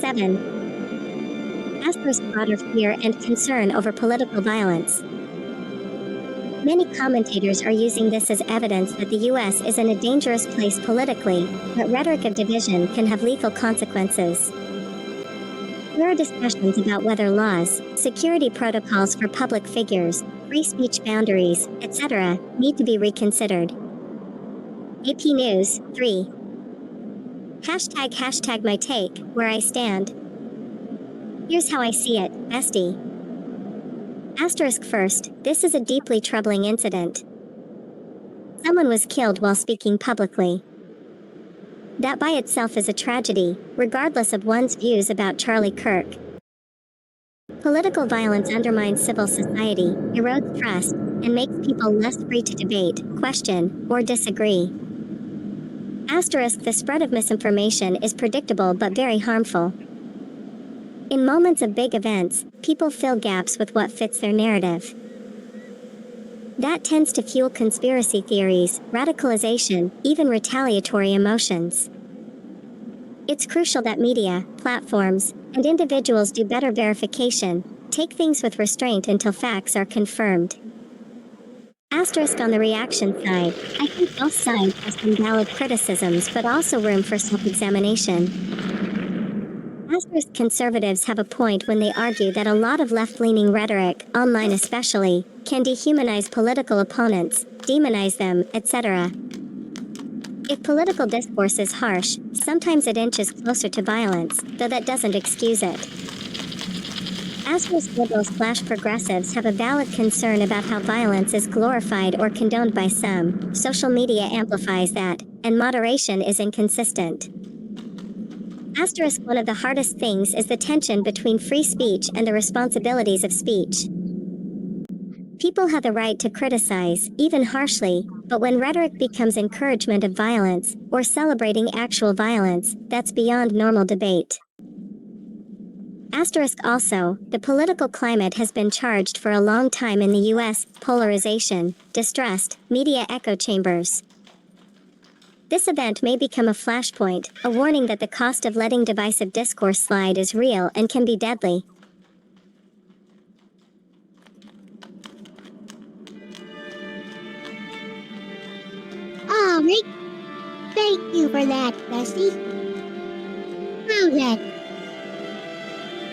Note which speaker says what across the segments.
Speaker 1: 7. Asterisk broader fear and concern over political violence. Many commentators are using this as evidence that the U.S. is in a dangerous place politically, but rhetoric of division can have lethal consequences. There are discussions about whether laws, security protocols for public figures, free speech boundaries, etc., need to be reconsidered. AP News, 3. Hashtag my take, where I stand. Here's how I see it, bestie. Asterisk first, this is a deeply troubling incident. Someone was killed while speaking publicly. That by itself is a tragedy, regardless of one's views about Charlie Kirk. Political violence undermines civil society, erodes trust, and makes people less free to debate, question, or disagree. Asterisk the spread of misinformation is predictable but very harmful. In moments of big events, people fill gaps with what fits their narrative. That tends to fuel conspiracy theories, radicalization, even retaliatory emotions. It's crucial that media, platforms, and individuals do better verification, take things with restraint until facts are confirmed. Asterisk on the reaction side, I think both sides have some valid criticisms but also room for self-examination. Asterisk conservatives have a point when they argue that a lot of left-leaning rhetoric, online especially, can dehumanize political opponents, demonize them, etc. If political discourse is harsh, sometimes it inches closer to violence, though that doesn't excuse it. Asterisk liberals/progressives have a valid concern about how violence is glorified or condoned by some, social media amplifies that, and moderation is inconsistent. Asterisk one of the hardest things is the tension between free speech and the responsibilities of speech. People have the right to criticize, even harshly, but when rhetoric becomes encouragement of violence, or celebrating actual violence, that's beyond normal debate. Asterisk also, the political climate has been charged for a long time in the U.S., polarization, distrust, media echo chambers. This event may become a flashpoint, a warning that the cost of letting divisive discourse slide is real and can be deadly.
Speaker 2: Alright, thank you for that, Bestie. Now then,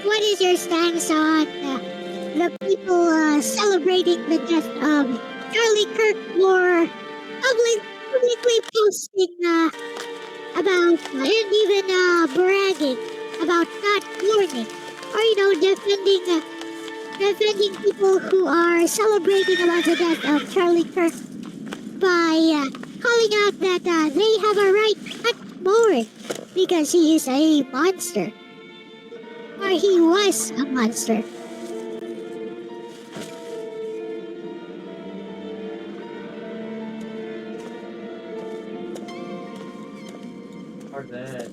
Speaker 2: what is your stance on the people celebrating the death of Charlie Kirk or publicly posting about and even bragging about not mourning or defending people who are celebrating about the death of Charlie Kirk by calling out that they have a right not to mourn because he is a monster or he was a monster.
Speaker 3: Hard that.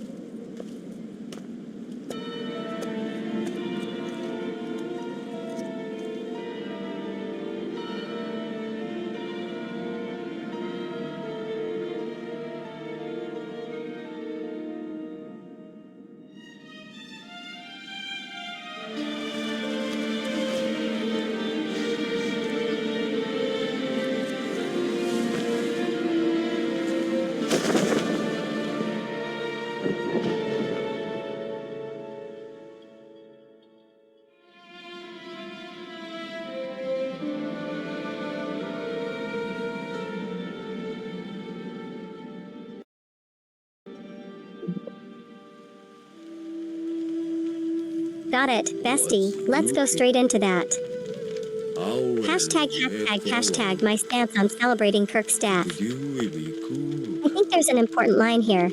Speaker 1: Got it, bestie, let's go straight into that. Hashtag my stance on celebrating Kirk's death. I think there's an important line here.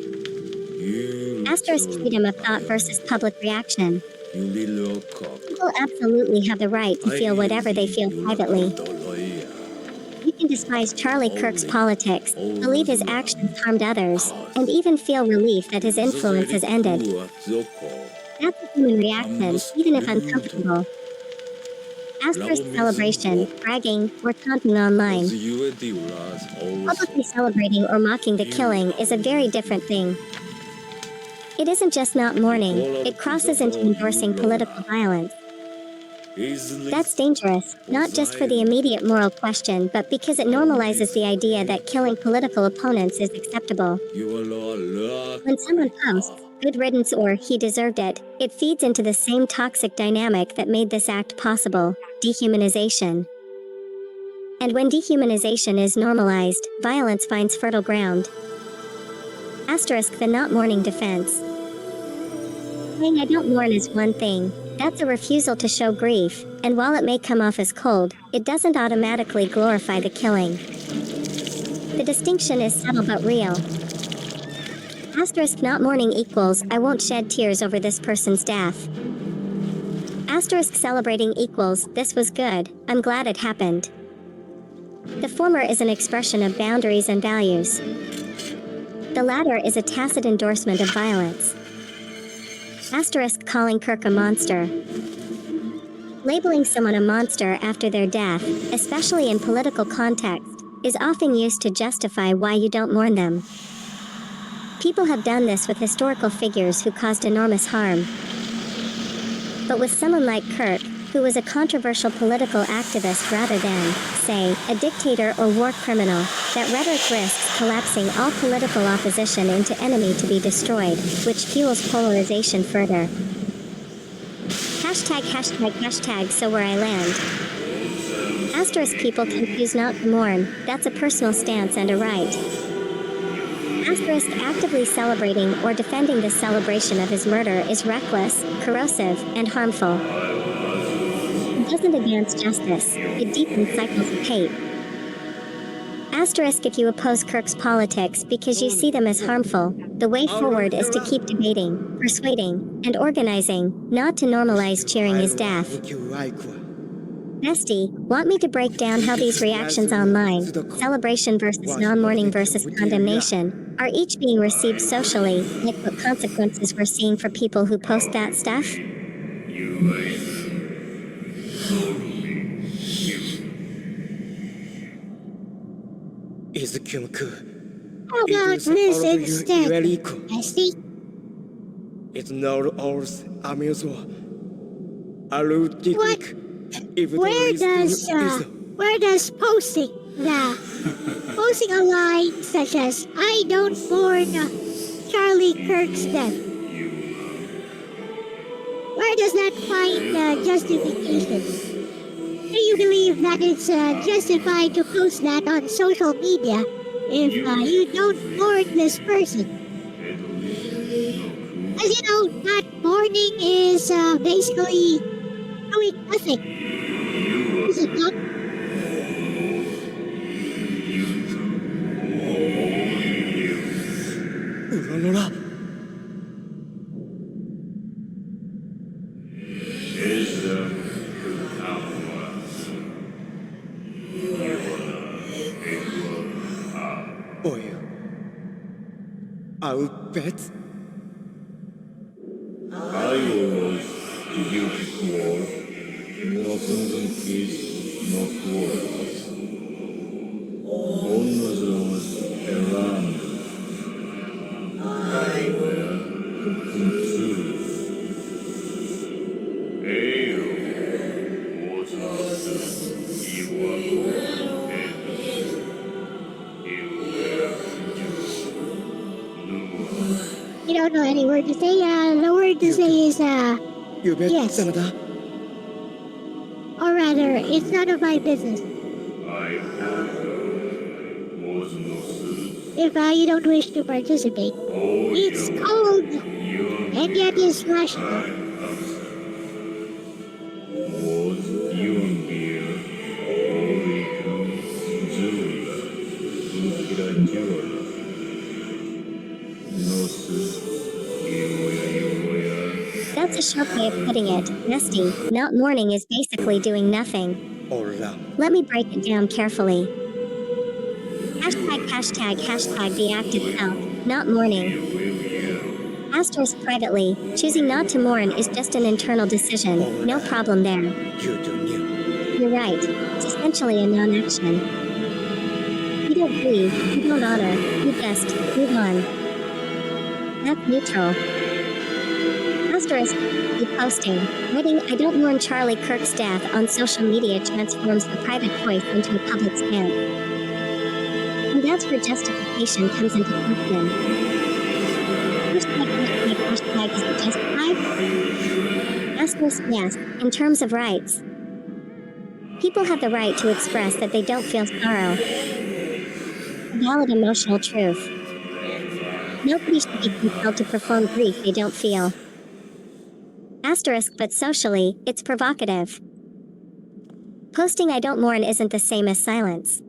Speaker 1: Asterisk freedom of thought versus public reaction. People absolutely have the right to feel whatever they feel privately. You can despise Charlie Kirk's politics, believe his actions harmed others, and even feel relief that his influence has ended. That's a human reaction, even if uncomfortable. Asterisk celebration, bragging, or taunting online. Publicly celebrating or mocking the killing is a very different thing. It isn't just not mourning, it crosses into endorsing political violence. That's dangerous, not just for the immediate moral question, but because it normalizes the idea that killing political opponents is acceptable. When someone posts, "good riddance" or "he deserved it," it feeds into the same toxic dynamic that made this act possible: dehumanization. And when dehumanization is normalized, violence finds fertile ground. Asterisk the not mourning defense. Saying "I don't mourn" is one thing. That's a refusal to show grief, and while it may come off as cold, it doesn't automatically glorify the killing. The distinction is subtle but real. Asterisk not mourning equals "I won't shed tears over this person's death." Asterisk celebrating equals "this was good, I'm glad it happened." The former is an expression of boundaries and values. The latter is a tacit endorsement of violence. Asterisk calling Kirk a monster. Labeling someone a monster after their death, especially in political context, is often used to justify why you don't mourn them. People have done this with historical figures who caused enormous harm. But with someone like Kirk, who was a controversial political activist rather than, say, a dictator or war criminal, that rhetoric risks collapsing all political opposition into enemy to be destroyed, which fuels polarization further. Hashtag so where I land. Asterisk people can choose not to mourn, that's a personal stance and a right. Asterisk actively celebrating or defending the celebration of his murder is reckless, corrosive, and harmful. It doesn't advance justice, it deepens cycles of hate. Asterisk if you oppose Kirk's politics because you see them as harmful, the way forward is to keep debating, persuading, and organizing, not to normalize cheering his death. Bestie, want me to break down how these reactions online, celebration versus non-mourning versus condemnation, are each being received socially, like what consequences we're seeing for people who post that stuff?
Speaker 2: How about this instead, Bestie?
Speaker 4: It's not ours, amusement.
Speaker 2: What? Where does posting a line such as "I don't mourn Charlie Kirk's death," where does that find justification? Do you believe that it's justified to post that on social media if you don't mourn this person? As you know, not mourning is basically doing nothing. Is it not?
Speaker 4: I'll bet.
Speaker 5: I was the beautiful world, nothing in peace, not wars. One was around. I will conclude. Elle was not you are
Speaker 2: You don't know any word to say. The word to say is
Speaker 4: You bet,
Speaker 2: yes.
Speaker 4: Sanada.
Speaker 2: Or rather, it's none of my business.
Speaker 5: I was no suit.
Speaker 2: If you don't wish to participate, it's cold and yet is rational.
Speaker 5: Was you here? Only Julia, no suit.
Speaker 1: That's a sharp way of putting it, Nesty. Not mourning is basically doing nothing. Let me break it down carefully. Hashtag the act itself, not mourning. Asterisk privately, choosing not to mourn is just an internal decision, no problem there. You're right, it's essentially a non-action. You don't grieve, you don't honor, you just move on. That's neutral. Asterisk posting, writing I don't mourn Charlie Kirk's death on social media transforms the private voice into a public stance. And that's where justification comes into question. Hashtag is it justified? Asterisk yes, in terms of rights. People have the right to express that they don't feel sorrow. A valid emotional truth. Nobody should be compelled to perform grief they don't feel. Asterisk but socially, it's provocative. Posting I don't mourn isn't the same as silence.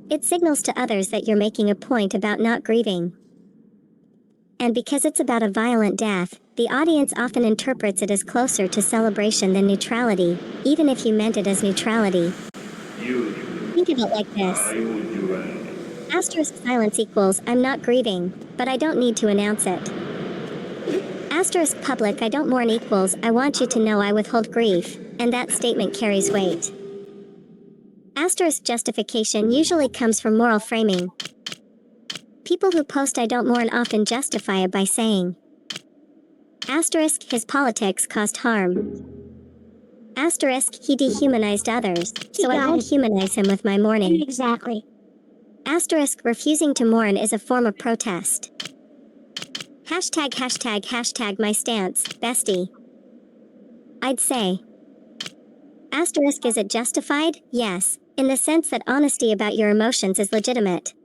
Speaker 1: It signals to others that you're making a point about not grieving. And because it's about a violent death, the audience often interprets it as closer to celebration than neutrality, even if you meant it as neutrality. Think of it like this. Asterisk silence equals I'm not grieving, but I don't need to announce it. Asterisk public I don't mourn equals I want you to know I withhold grief, and that statement carries weight. Asterisk justification usually comes from moral framing. People who post I don't mourn often justify it by saying, asterisk his politics caused harm. Asterisk he dehumanized others, so I won't humanize him with my mourning.
Speaker 2: Exactly.
Speaker 1: Asterisk refusing to mourn is a form of protest. Hashtag my stance, bestie. I'd say. Asterisk is it justified? Yes, in the sense that honesty about your emotions is legitimate.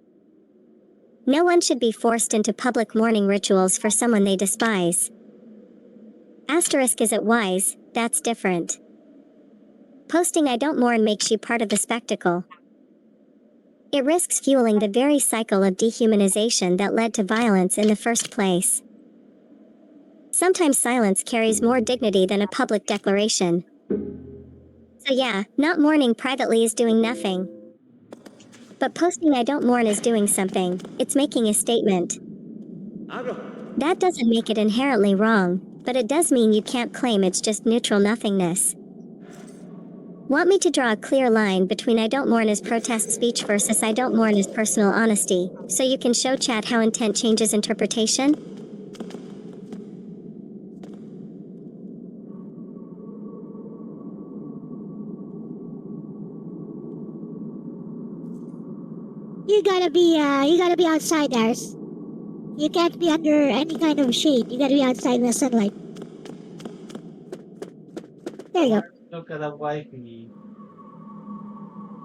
Speaker 1: No one should be forced into public mourning rituals for someone they despise. Asterisk is it wise? That's different. Posting I don't mourn makes you part of the spectacle. It risks fueling the very cycle of dehumanization that led to violence in the first place. Sometimes silence carries more dignity than a public declaration. So yeah, not mourning privately is doing nothing. But posting I don't mourn is doing something, it's making a statement. That doesn't make it inherently wrong, but it does mean you can't claim it's just neutral nothingness. Want me to draw a clear line between I don't mourn as protest speech versus I don't mourn as personal honesty, so you can show chat how intent changes interpretation?
Speaker 2: You gotta be outside, Dars. You can't be under any kind of shade. You gotta be outside in the sunlight. There you go.
Speaker 3: Look at the wifey.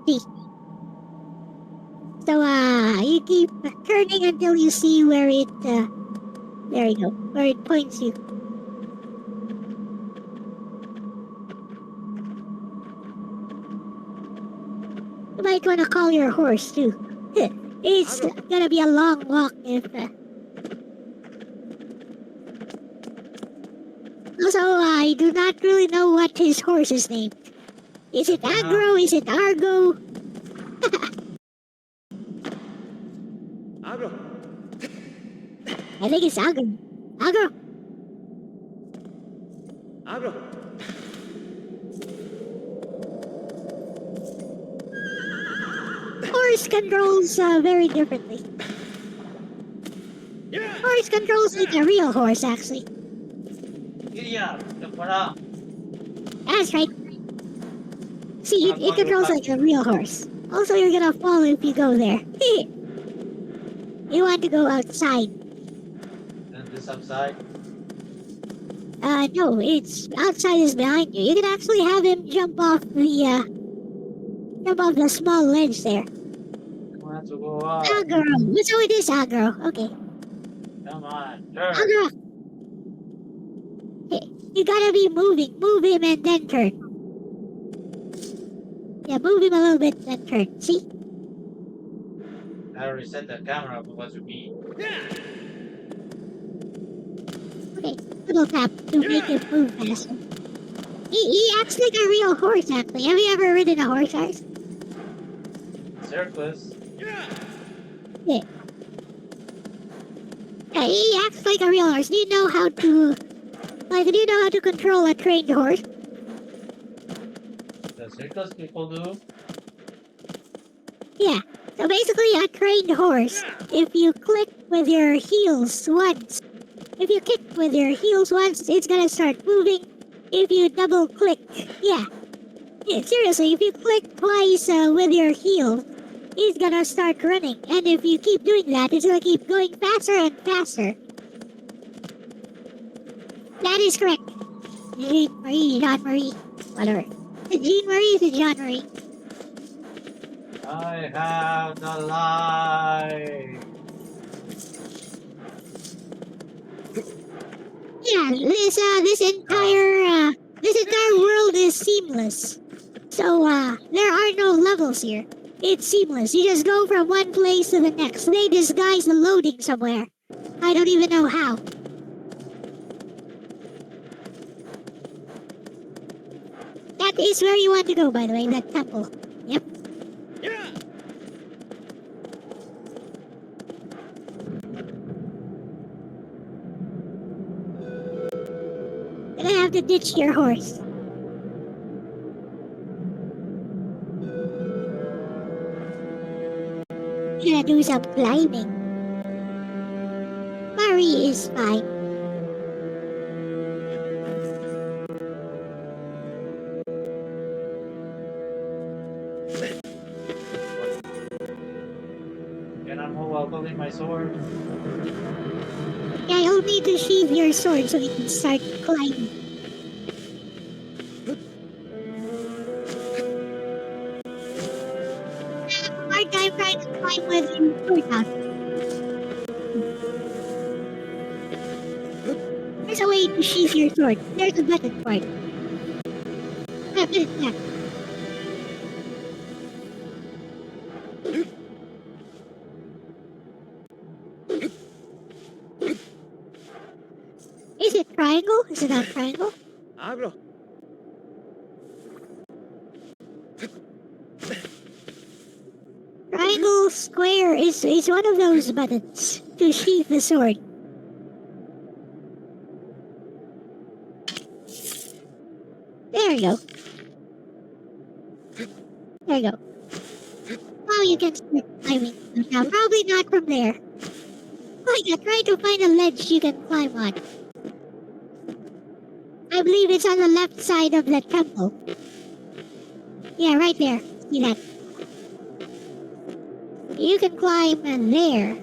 Speaker 2: See. So, you keep turning until you see where it, there you go, where it points you. You might want to call your horse, too. It's gonna be a long walk if, Also, I do not really know what his horse is named. Is it Agro? Is it Argo? I think it's Agro. Agro. Horse controls very differently. Horse controls like a real horse, actually.
Speaker 3: Yeah, the
Speaker 2: That's right. See, it controls like a real horse. Also, you're gonna fall if you go there. You want to go outside.
Speaker 3: And this upside.
Speaker 2: No, it's outside is behind you. You can actually have him jump off the small ledge there.
Speaker 3: Come on to go up.
Speaker 2: Agro. What's with this Agro? Okay.
Speaker 3: Come on, turn.
Speaker 2: Agro. Hey, you gotta be moving. Move him and then turn. Yeah, move him a little bit then turn. See?
Speaker 3: I reset the camera for what to be.
Speaker 2: Okay, little tap to make him move faster. He acts like a real horse, actually. Have you ever ridden a horse, Ars?
Speaker 3: Circus.
Speaker 2: Yeah. Yeah, he acts like a real horse. Do you know how to... Like, do you know how to control a trained horse?
Speaker 3: The circus people do.
Speaker 2: Yeah. So basically, a trained horse, if you click with your heels once, If you kick with your heels once, it's gonna start moving. If you double click, yeah. Seriously, if you click twice with your heel, it's gonna start running. And if you keep doing that, it's gonna keep going faster and faster. That is correct. Jean Marie, Jean Marie, whatever. Is it Jean Marie? Is it Jean Marie?
Speaker 3: I have the light.
Speaker 2: Yeah, this entire world is seamless. So there are no levels here. It's seamless. You just go from one place to the next. They disguise the loading somewhere. I don't even know how. That is where you want to go, by the way, that temple. Yep. Gonna have to ditch your horse. Gonna do some climbing. Marie is fine.
Speaker 3: Can I move while holding my sword?
Speaker 2: Yeah, you'll need to sheathe your sword so you can start climbing. Hard time trying to climb with your sword out. There's a way to sheathe your sword. There's a button for it. Yeah. Is it triangle? Is it not triangle?
Speaker 4: Abro.
Speaker 2: Triangle, square is one of those buttons to sheath the sword. There you go. There you go. Now you can start climbing. Now, probably not from there. Oh yeah, try to find a ledge you can climb on. I believe it's on the left side of the temple. Yeah, right there. See that? You can climb there.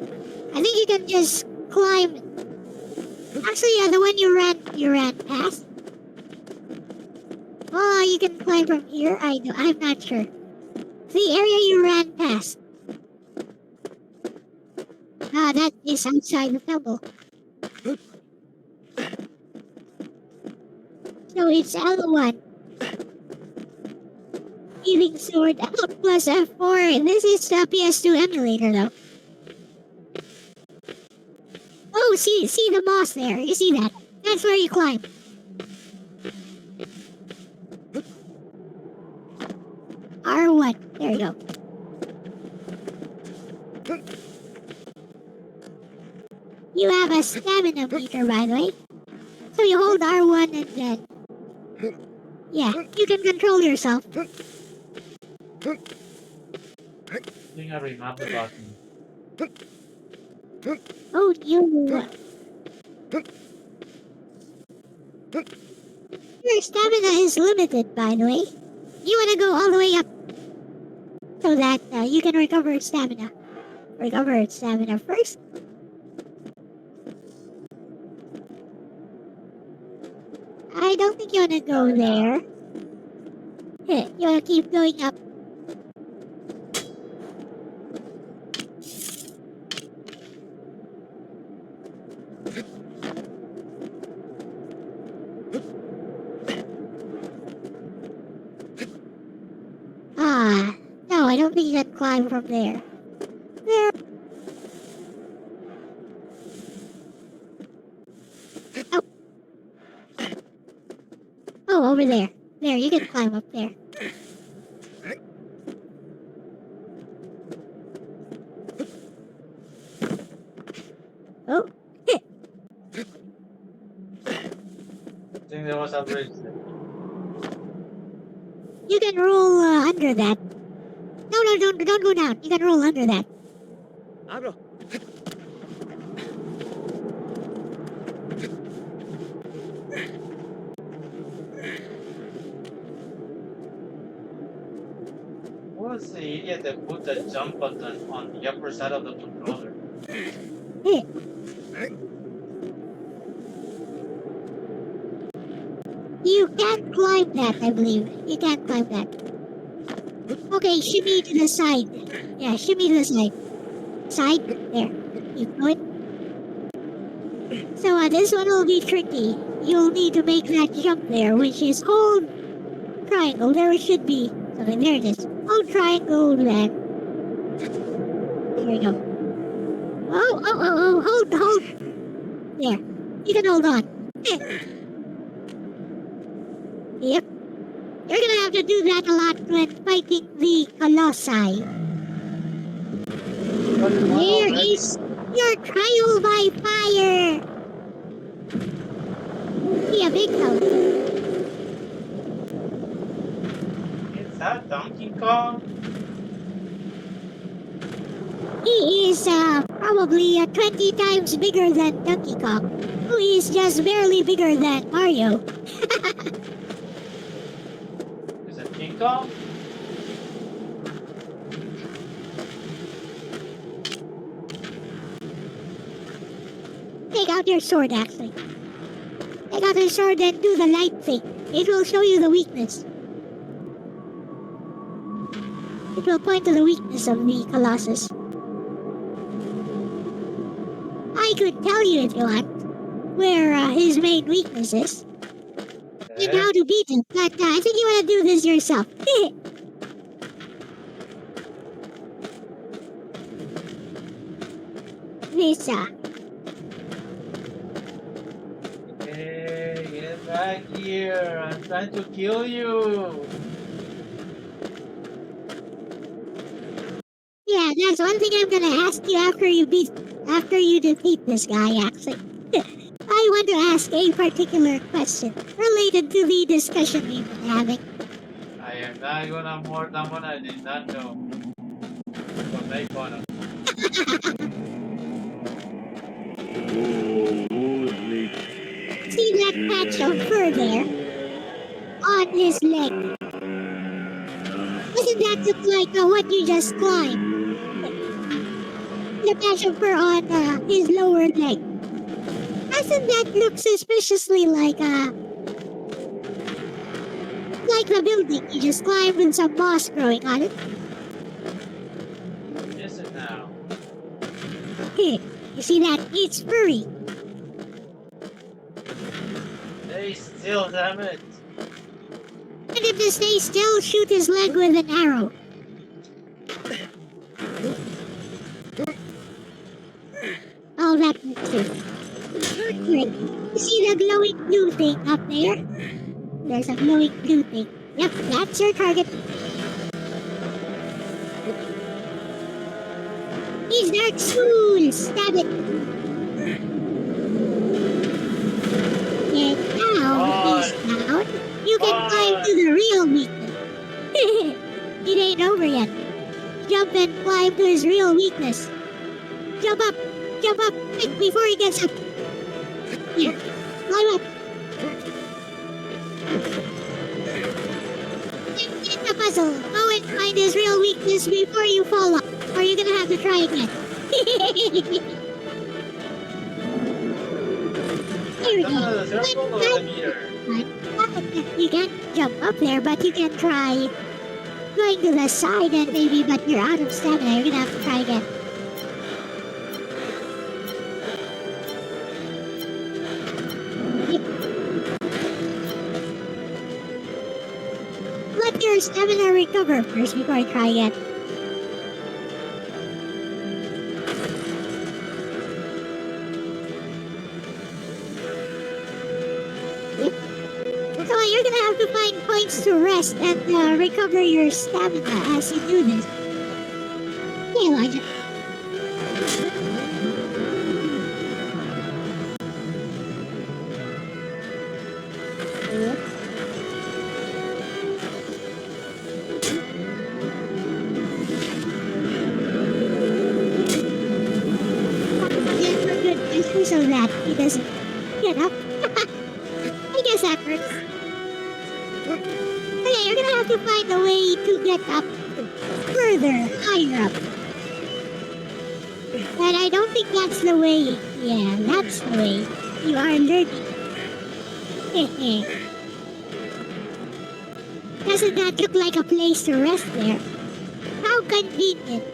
Speaker 2: I think you can just climb. Actually, yeah, the one you ran past. Oh, you can climb from here. I'm not sure. The area you ran past. Ah, that is outside the temple. So it's L1. Healing sword out plus F4. This is the PS2 emulator though. Oh, see the moss there. You see that? That's where you climb. R1. There you go. You have a stamina meter, by the way. So you hold R1 and then... Yeah, you can control yourself.
Speaker 3: I think I remember the button.
Speaker 2: Oh, you... Your stamina is limited, by the way. You want to go all the way up so that you can recover stamina. Recover stamina first. I don't think you want to go there. You want to keep going up. Ah, no, I don't think you can climb from there. There. Oh. Oh, over there. There, you can climb up there. Oh.
Speaker 3: I think there was a bridge there.
Speaker 2: You can roll under that. No, don't go down. You can roll under that.
Speaker 4: Abro.
Speaker 3: What's the idiot that put the jump button on the upper side of the controller?
Speaker 2: You can't climb that, I believe. You can't climb that. Okay, shimmy to the side. Yeah, shimmy to the side. Side. There. Keep going. So this one will be tricky. You'll need to make that jump there, which is hold triangle. There it should be. Okay, there it is. Hold triangle then. There we go. Hold. There. You can hold on. Yep. You're gonna have to do that a lot when fighting the Colossi. There is your trial by fire! Yeah, big help.
Speaker 3: Is that Donkey Kong?
Speaker 2: He is probably 20 times bigger than Donkey Kong, who is just barely bigger than Mario.
Speaker 3: Is it King Kong?
Speaker 2: Take out your sword, actually. Take out your sword and do the light thing. It will show you the weakness. It will point to the weakness of the Colossus. I could tell you if you want where his main weakness is and how to beat him, but I think you want to do this yourself. This,
Speaker 3: Hey, get back here! I'm trying to kill you!
Speaker 2: yeah, that's one thing I'm gonna ask you after you defeat this guy, actually. I want to ask a particular question related to the discussion we've been having.
Speaker 3: I am not gonna more someone I did not know. Don't make fun of.
Speaker 2: See that patch of fur there? On his leg. Doesn't that look like what you just climbed? The patch of fur on his lower leg. Doesn't that look suspiciously like the building you just climbed with some moss growing on it?
Speaker 3: Is it now?
Speaker 2: Here, you see that? It's furry.
Speaker 3: Stay still, damn it!
Speaker 2: And if to stay still, shoot his leg with an arrow. Oh, that works too. Great. You see the glowing blue thing up there? There's a glowing blue thing. Yep, that's your target. He's Dark Soul! Stab it! And now, he's down. You can climb to the real weakness. It ain't over yet. Jump and climb to his real weakness. Jump up! Quick, before he gets up. Here, climb up. It's a puzzle. Go and find his real weakness before you fall off, or you're gonna have to try again. Here we go.
Speaker 3: The circle or the meter?
Speaker 2: You can't jump up there, but you can try going to the side and maybe, but you're out of stamina. You're gonna have to try again. Let your stamina recover first before I try again. So you're gonna have to find points to rest and recover your stamina as you do this. Hey, Elijah. So that he doesn't get up. I guess that works. Okay, you're gonna have to find a way to get up further higher up. But I don't think that's the way. Yeah, that's the way. You are learning. Doesn't that look like a place to rest there? How convenient.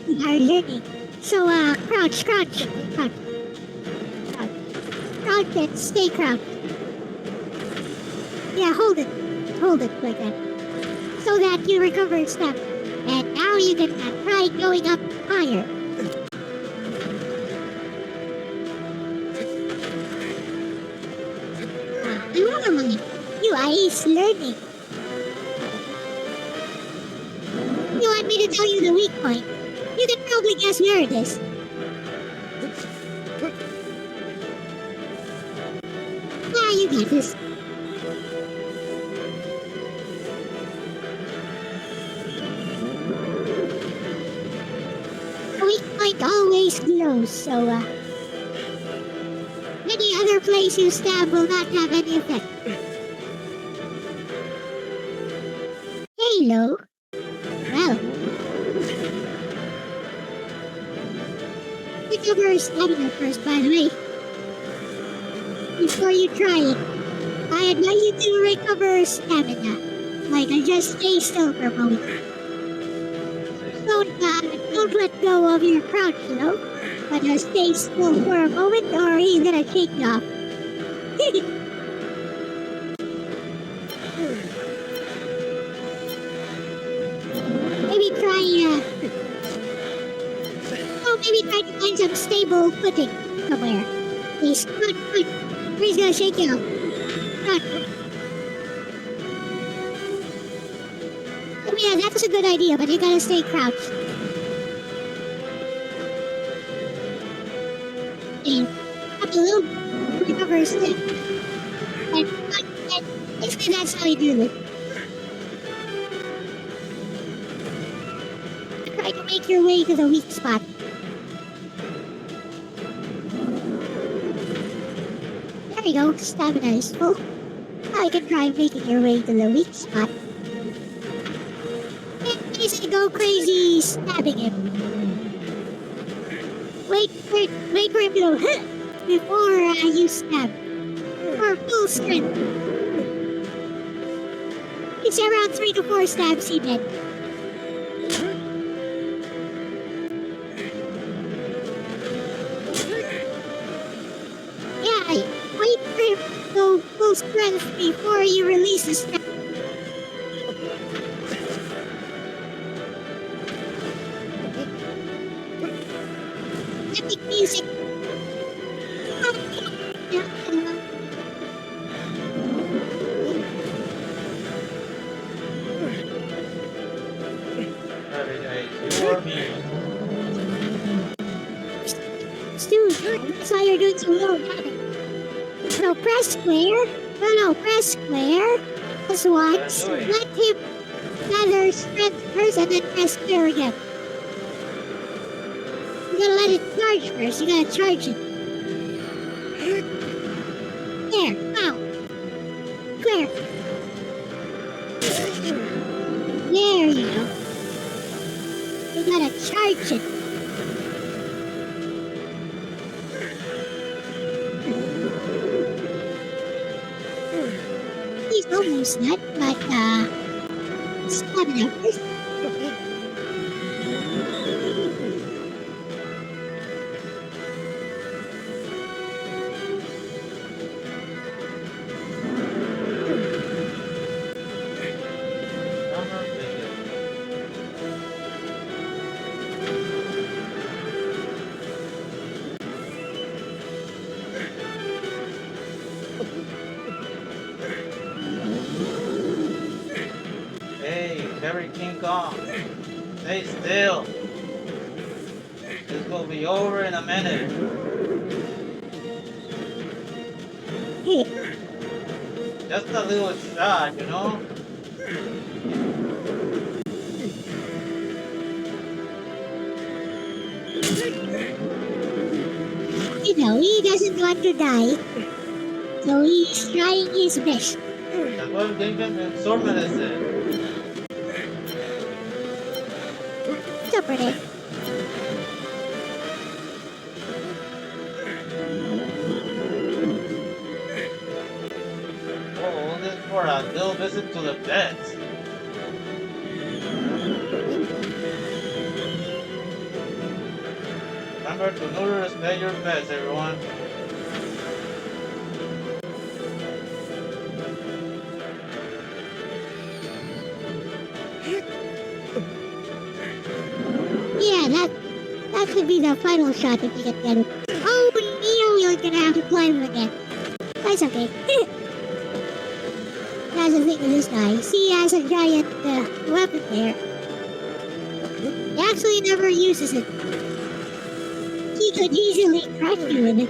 Speaker 2: You are learning. So, crouch, crouch, crouch. Crouch. Crouch and stay crouched. Yeah, hold it. Hold it like that. So that you recover step. And now you can try going up higher. You are ace learning. You want me to tell you the weak point? You can probably guess where it is. Ah, you got this. The weak point always glows, so any other place you stab will not have any effect. Halo? Well. Recover stamina first, by the way. Before you try it, I advise you to recover stamina. Like, just stay still for a moment. Don't let go of your crouch, you know? But stay still for a moment or he's gonna shake you off. Maybe try to find some stable footing somewhere. He's good. He's gonna shake you off. Oh yeah, that was a good idea, but you gotta stay crouched. And up a little, recover a step. And basically that's how you do it. Try to make your way to the weak spot. There you go, stamina is full. Now you can try making your way to the weak spot. And basically go crazy stabbing him. Wait for him to go before you stab. For full strength. It's around 3 to 4 stabs he did. Wait for him to go full strength before you release the stab. Epic music. Dude, that's why you're doing so low. So press square. No, press square. Press once. Let him gather strength first and then press square again. You gotta let it charge first. You gotta charge it. There. Wow. Square. There you go. You gotta charge it. He's almost dead, but stamina first.
Speaker 3: Carry King Kong. Stay still. This will be over in a minute. Just a little shot, you know?
Speaker 2: You know, he doesn't want to die. So he's trying his best.
Speaker 3: That's why I'm thinking sword medicine.
Speaker 2: What's up, Renee?
Speaker 3: Oh, all this for a little visit to the vet. Remember to neuter and spay your pets, everyone.
Speaker 2: Yeah, that could be the final shot if you get the other. Oh, Neo, you're gonna have to climb him again. That's okay. That's the thing with this guy. See, he has a giant weapon there. He actually never uses it. He could easily crush you with it.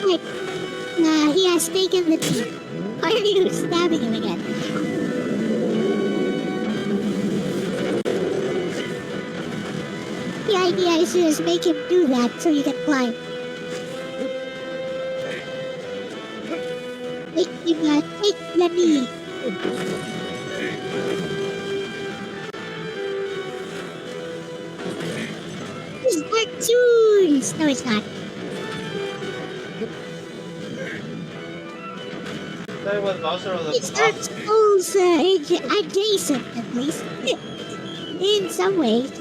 Speaker 2: Wait, he has taken the teeth. Why are you stabbing him again? The idea is to just make him do that so you can climb. Make him take the knee. It's cartoons! No, it's not.
Speaker 3: Play with Bowser of the
Speaker 2: It's Dark Souls adjacent, at least. In some ways.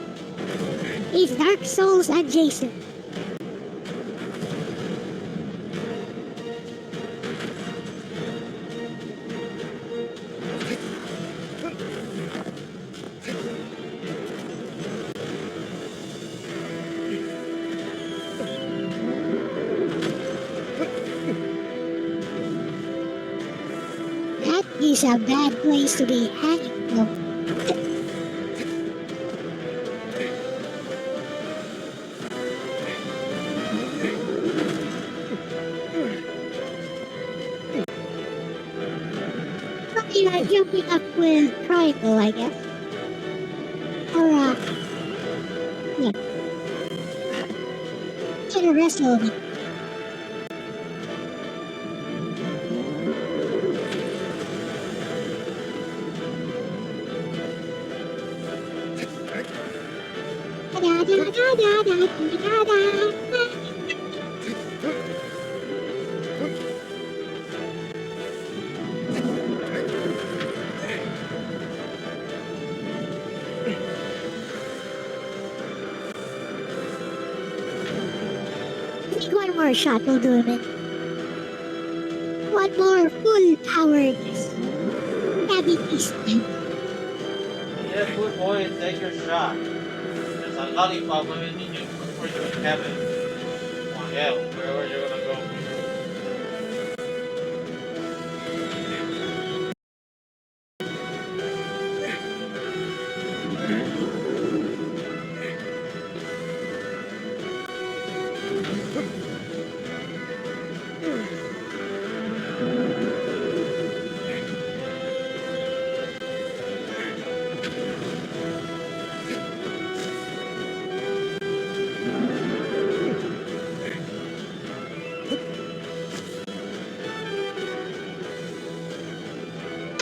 Speaker 2: It's Dark Souls adjacent. That is a bad place to be hanging from. Probably not jumping up with triangle, I guess. Or, yeah. Get a wrestle of it. Da da da da da da da da. I think one more shot will do him in. One more full powered heavy beast.
Speaker 3: Yeah, good boy, take your shot. There's a lollipop waiting you for you in heaven. Or hell, wherever you're gonna go.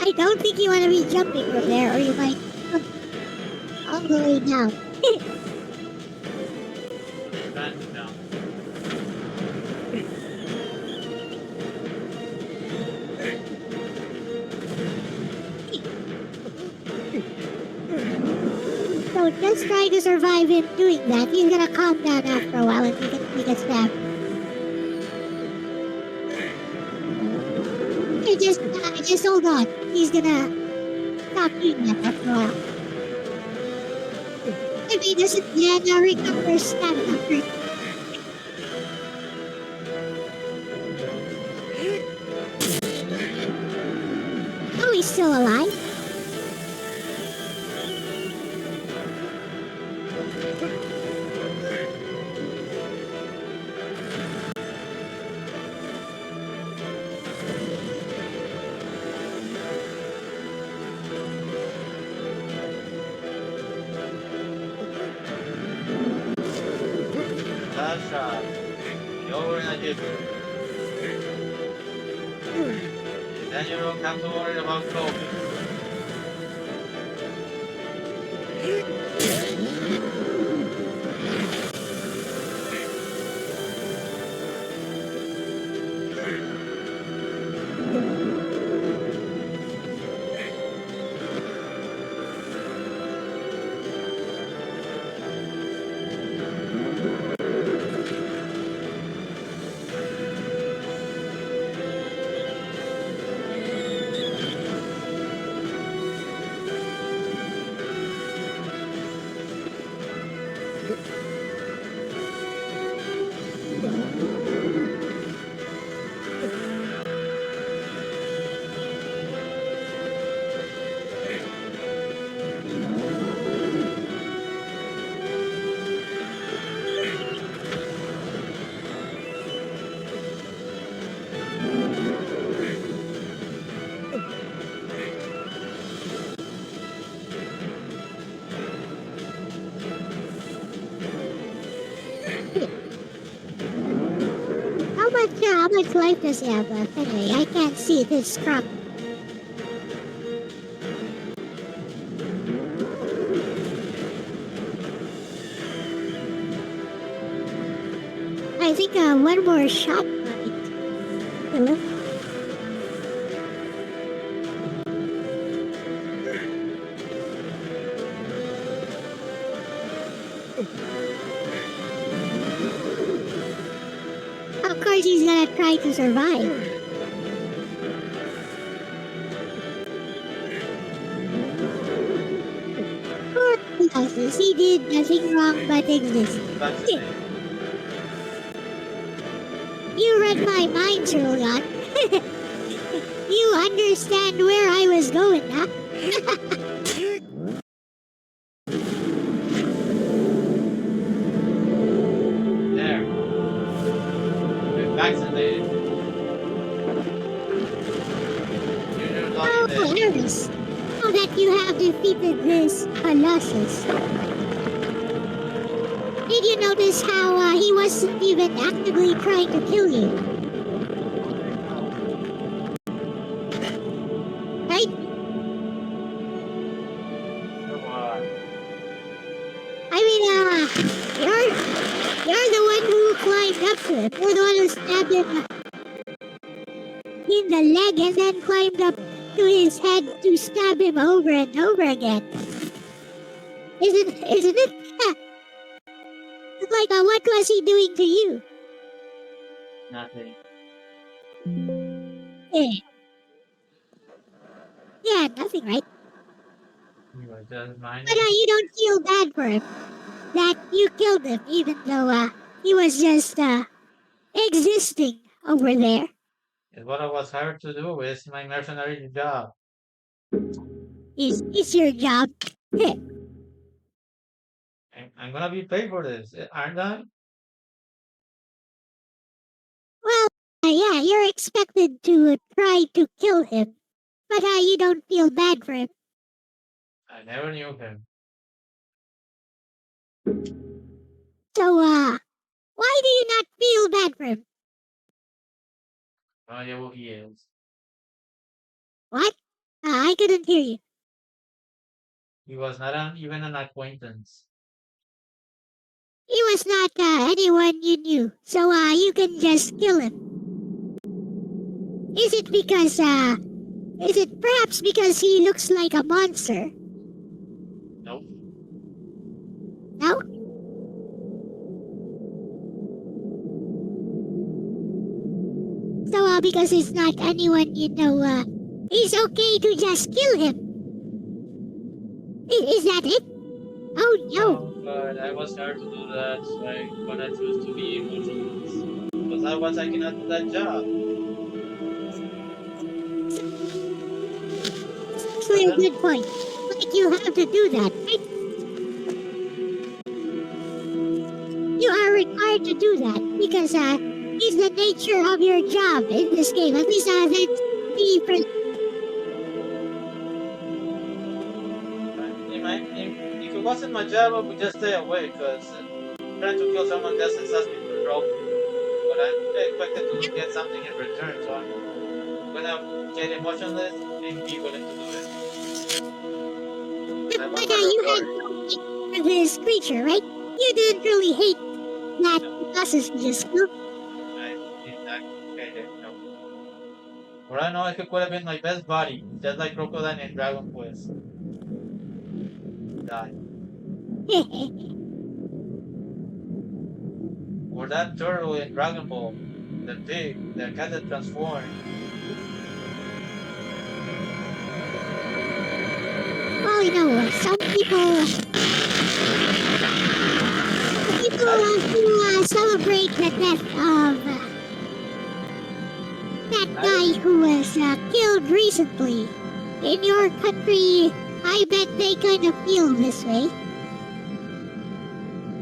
Speaker 2: I don't think you want to be jumping from there, or you might jump all the way down.
Speaker 3: Advance now.
Speaker 2: So just try to survive him doing that. He's gonna calm down after a while and you can stab. Hey, just hold on. He's gonna stop doing that after a while. If he doesn't then recover stamina first. Oh, he's still alive?
Speaker 3: last shot. You're in a jibber. Then you don't have to worry about Clovis.
Speaker 2: How much life does he have left? Anyway, I can't see this crop. I think one more shot might kill him. Of course he's gonna try to survive. Poor Colossus, he did nothing wrong but exist.
Speaker 3: That's the thing.
Speaker 2: You read my mind, Sherlock. You understand where I was going, huh?
Speaker 3: There. We're vaccinated. You're
Speaker 2: Oh,
Speaker 3: lucky there.
Speaker 2: Eris. Now that you have defeated this Colossus, did you notice how he wasn't even actively trying to kill you? Right?
Speaker 3: Come on.
Speaker 2: I mean, you're the one who climbed up to him. You're the one who stabbed him in the leg and then climbed up to his head to stab him over and over again. Isn't it? Like, what was he doing to you?
Speaker 3: Nothing.
Speaker 2: Yeah. Yeah, nothing, right?
Speaker 3: You were just minding.
Speaker 2: But you don't feel bad for him. That you killed him, even though he was just existing over there.
Speaker 3: It's what I was hired to do. It's my mercenary job.
Speaker 2: It's your job.
Speaker 3: I'm gonna be paid for this, aren't I?
Speaker 2: Well, yeah, you're expected to try to kill him. But you don't feel bad for him.
Speaker 3: I never knew him.
Speaker 2: So, why do you not feel bad for him?
Speaker 3: No idea who he is.
Speaker 2: What? I couldn't hear you.
Speaker 3: He was not even an acquaintance.
Speaker 2: He was not anyone you knew, so you can just kill him. Is it because is it perhaps because he looks like a monster?
Speaker 3: Nope.
Speaker 2: No? So because he's not anyone you know, it's okay to just kill him. Is that it? Oh no.
Speaker 3: No, but I was hired to do that, so I'm gonna choose to be emotionless. Because otherwise I cannot do that job.
Speaker 2: Actually a good point. Like you have to do that, right? You are required to do that because it's the nature of your job in this game. At least that's the
Speaker 3: If it wasn't my job, I would just stay away, because trying to kill someone doesn't ask me for trophy. But I expected to get something in return, so I'm gonna get emotionless and be willing to do it. I want
Speaker 2: But
Speaker 3: my
Speaker 2: you
Speaker 3: reward.
Speaker 2: had no hate for this creature, right? You didn't really hate that Colossus just killed.
Speaker 3: I did not get it, no. For I know, it could have been my best buddy, just like Crocodile in Dragon Quest. Die. Or that turtle in Dragon Ball. The pig, the cat that transformed.
Speaker 2: Well, you know, some people who celebrate the death of that guy who was killed recently. In your country, I bet they kind of feel this way.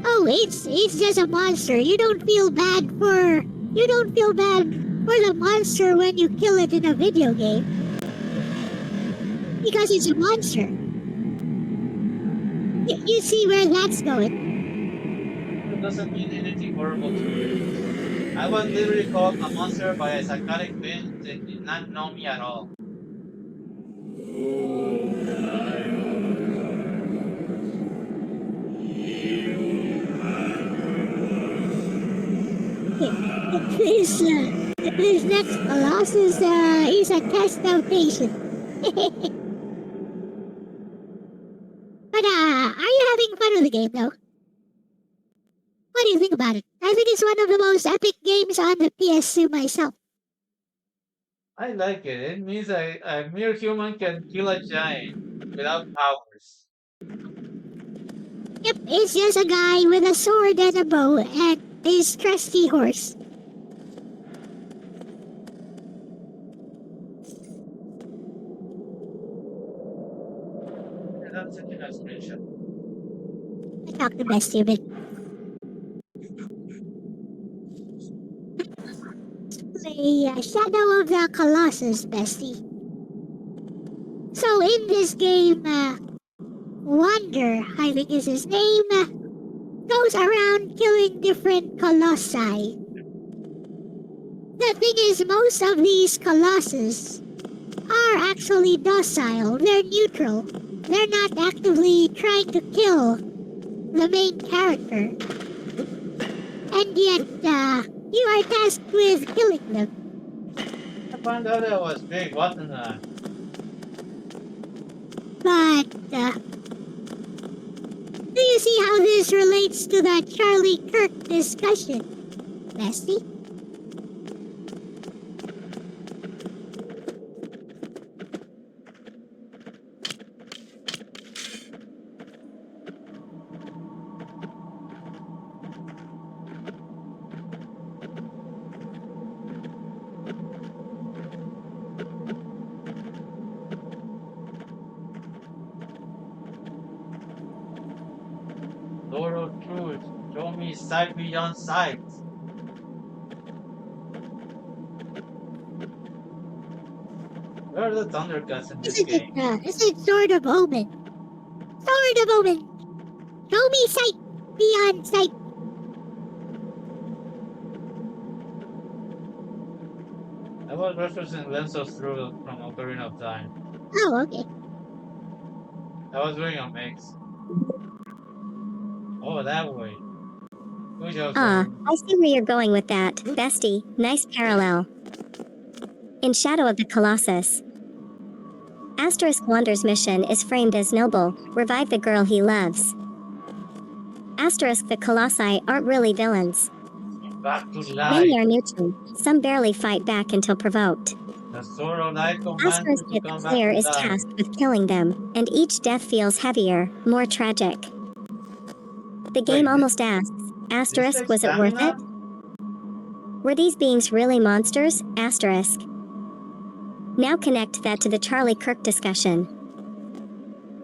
Speaker 2: Oh, it's just a monster. You don't feel bad for the monster when you kill it in a video game. Because it's a monster. You see where that's going.
Speaker 3: It doesn't mean anything horrible to me. I was literally called a monster by a psychotic being that did not know me at all.
Speaker 2: This next Colossus is a test of patience. But are you having fun with the game though? What do you think about it? I think it's one of the most epic games on the PS2 myself.
Speaker 3: I like it. It means a mere human can kill a giant without powers.
Speaker 2: Yep, it's just a guy with a sword and a bow and his trusty horse.
Speaker 3: And I'm taking a screenshot.
Speaker 2: I talk the best of it. Play Shadow of the Colossus, bestie. So in this game, Wonder, I think is his name, goes around killing different colossi. The thing is, most of these colossus are actually docile. They're neutral. They're not actively trying to kill the main character. And yet, you are tasked with killing them.
Speaker 3: I found out it was big, wasn't I?
Speaker 2: But, do you see how this relates to that Charlie Kirk discussion, bestie?
Speaker 3: Lord of Truth, show me sight beyond sight. Where are the Thundercats in this game?
Speaker 2: Is it Sword of Omen? Sword of Omen! Show me sight beyond sight.
Speaker 3: I was referencing Lens of Truth from Ocarina of Time.
Speaker 2: Oh, okay.
Speaker 3: I was doing a mix. Oh, that way. Good job,
Speaker 1: Ah,
Speaker 3: Soren.
Speaker 1: I see where you're going with that, bestie. Nice parallel. In Shadow of the Colossus, Asterisk Wander's mission is framed as noble: revive the girl he loves. Asterisk the Colossi aren't really villains.
Speaker 3: Back to life.
Speaker 1: Many are neutral, some barely fight back until provoked.
Speaker 3: The sword of light commands
Speaker 1: Asterisk
Speaker 3: you to
Speaker 1: yet the
Speaker 3: come back
Speaker 1: player
Speaker 3: to
Speaker 1: is
Speaker 3: life.
Speaker 1: tasked with killing them, and each death feels heavier, more tragic. The game
Speaker 3: Wait,
Speaker 1: almost asks,
Speaker 3: This
Speaker 1: Asterisk,
Speaker 3: takes
Speaker 1: was it worth
Speaker 3: stamina?
Speaker 1: it? Were these beings really monsters? Asterisk. Now connect that to the Charlie Kirk discussion.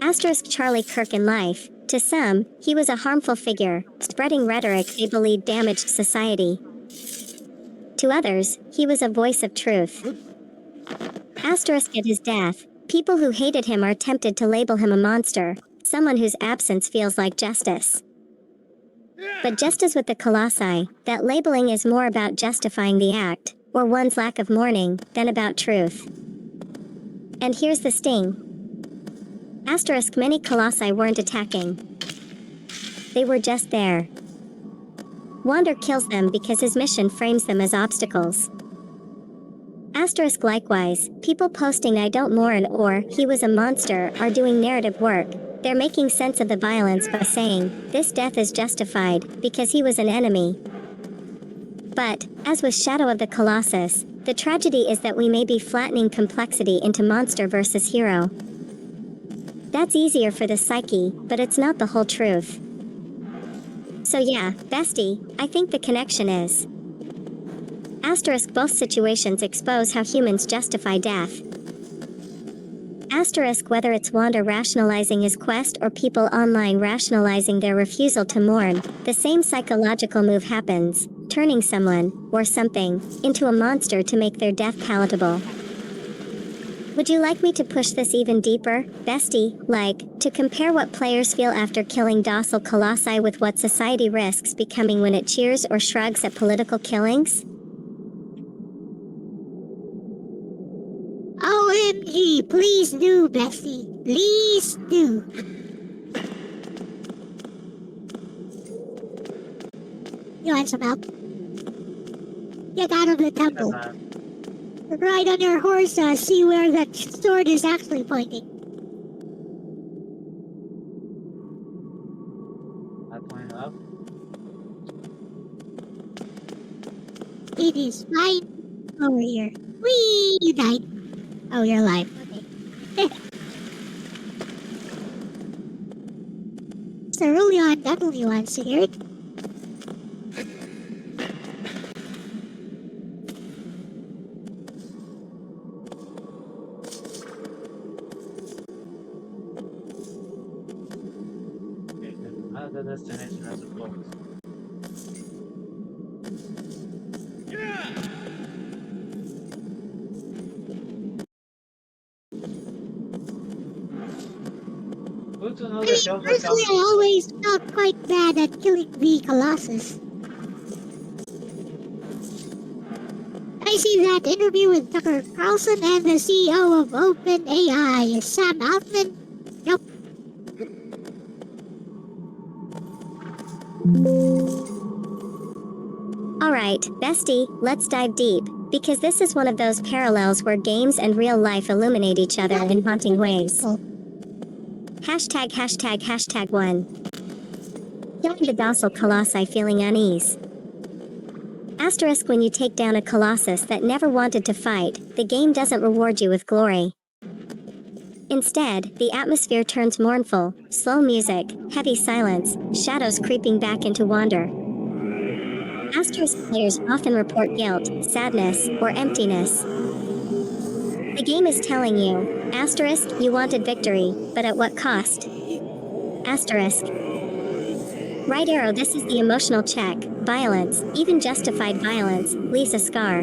Speaker 1: Asterisk Charlie Kirk in life, to some, he was a harmful figure, spreading rhetoric they believed damaged society. To others, he was a voice of truth. Asterisk at his death, people who hated him are tempted to label him a monster, someone whose absence feels like justice. But just as with the Colossi, that labeling is more about justifying the act, or one's lack of mourning, than about truth. And here's the sting. Asterisk many Colossi weren't attacking. They were just there. Wander kills them because his mission frames them as obstacles. Asterisk likewise, people posting "I don't mourn" or "he was a monster" are doing narrative work. They're making sense of the violence by saying, this death is justified, because he was an enemy. But, as with Shadow of the Colossus, the tragedy is that we may be flattening complexity into monster versus hero. That's easier for the psyche, but it's not the whole truth. So yeah, bestie, I think the connection is. Asterisk both situations expose how humans justify death. Asterisk whether it's Wander rationalizing his quest or people online rationalizing their refusal to mourn, the same psychological move happens, turning someone, or something, into a monster to make their death palatable. Would you like me to push this even deeper, bestie, like, to compare what players feel after killing docile colossi with what society risks becoming when it cheers or shrugs at political killings?
Speaker 2: OMG, please do, bestie. Please do. You want some help? Get out of the temple. Ride on your horse, see where that sword is actually pointing.
Speaker 3: I point up.
Speaker 2: It is fine over here. Whee! You died. Oh, you're alive. Okay. Cerulean definitely wants to hear it.
Speaker 3: Okay, then another destination, I suppose. Good to know
Speaker 2: I
Speaker 3: that
Speaker 2: mean,
Speaker 3: shelter
Speaker 2: personally,
Speaker 3: comes.
Speaker 2: I always felt quite bad at killing the Colossus. I see that interview with Tucker Carlson and the CEO of OpenAI, Sam Altman. Nope.
Speaker 1: Alright, bestie, let's dive deep, because this is one of those parallels where games and real life illuminate each other in haunting ways. Hashtag 1. Killing the docile colossi feeling unease. Asterisk when you take down a colossus that never wanted to fight, the game doesn't reward you with glory. Instead, the atmosphere turns mournful, slow music, heavy silence, shadows creeping back into Wander. Asterisk players often report guilt, sadness, or emptiness. The game is telling you, asterisk, you wanted victory, but at what cost? Asterisk. Right arrow, this is the emotional check. Violence, even justified violence, leaves a scar.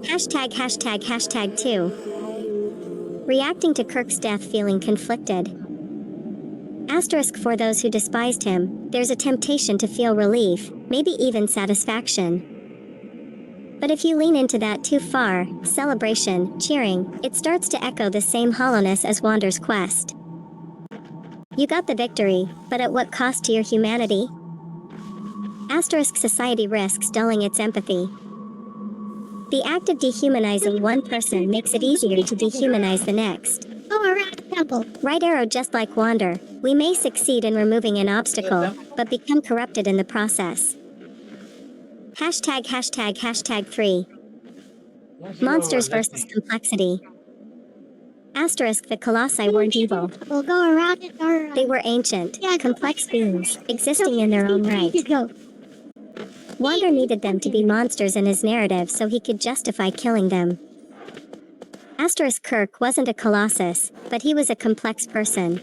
Speaker 1: Hashtag 2. Reacting to Kirk's death feeling conflicted. Asterisk for those who despised him, there's a temptation to feel relief, maybe even satisfaction. But if you lean into that too far, celebration, cheering, it starts to echo the same hollowness as Wander's quest. You got the victory, but at what cost to your humanity? Asterisk society risks dulling its empathy. The act of dehumanizing one person makes it easier to dehumanize the next.
Speaker 2: Go around the temple.
Speaker 1: Right arrow just like Wander, we may succeed in removing an obstacle, but become corrupted in the process. Hashtag 3. Monsters versus complexity. Asterisk the colossi weren't evil.
Speaker 2: We'll go around it or...
Speaker 1: They were ancient,
Speaker 2: Yeah,
Speaker 1: complex beings, existing in their own right.
Speaker 2: Go.
Speaker 1: Wander needed them to be monsters in his narrative so he could justify killing them. Asterisk Kirk wasn't a colossus, but he was a complex person.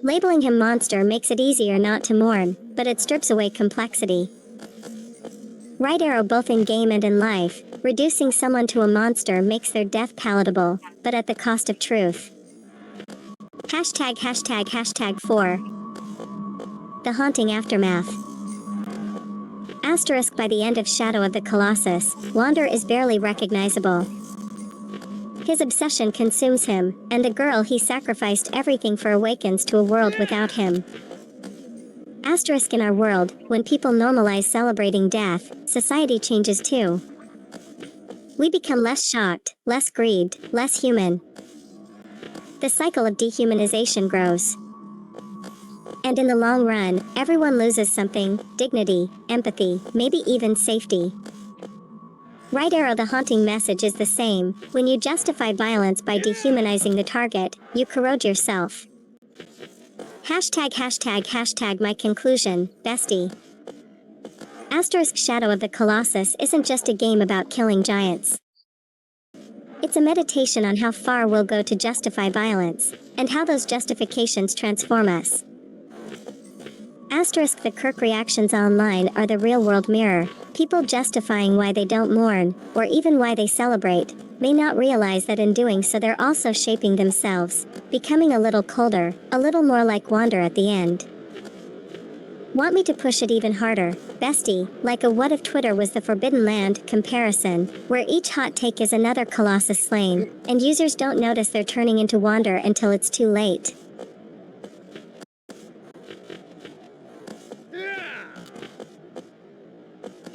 Speaker 1: Labeling him monster makes it easier not to mourn, but it strips away complexity. Right arrow both in game and in life, reducing someone to a monster makes their death palatable, but at the cost of truth. Hashtag 4. The Haunting Aftermath. Asterisk by the end of Shadow of the Colossus, Wander is barely recognizable. His obsession consumes him, and the girl he sacrificed everything for awakens to a world without him. Asterisk in our world, when people normalize celebrating death, society changes too. We become less shocked, less grieved, less human. The cycle of dehumanization grows. And in the long run, everyone loses something: dignity, empathy, maybe even safety. Right arrow. The haunting message is the same. When you justify violence by dehumanizing the target, you corrode yourself. ####. My conclusion, bestie. Asterisk Shadow of the Colossus isn't just a game about killing giants. It's a meditation on how far we'll go to justify violence, and how those justifications transform us. Asterisk the Kirk reactions online are the real-world mirror. People justifying why they don't mourn, or even why they celebrate, may not realize that in doing so they're also shaping themselves, becoming a little colder, a little more like Wander at the end. Want me to push it even harder, bestie, like a what if Twitter was the Forbidden Land comparison, where each hot take is another Colossus slain, and users don't notice they're turning into Wander until it's too late.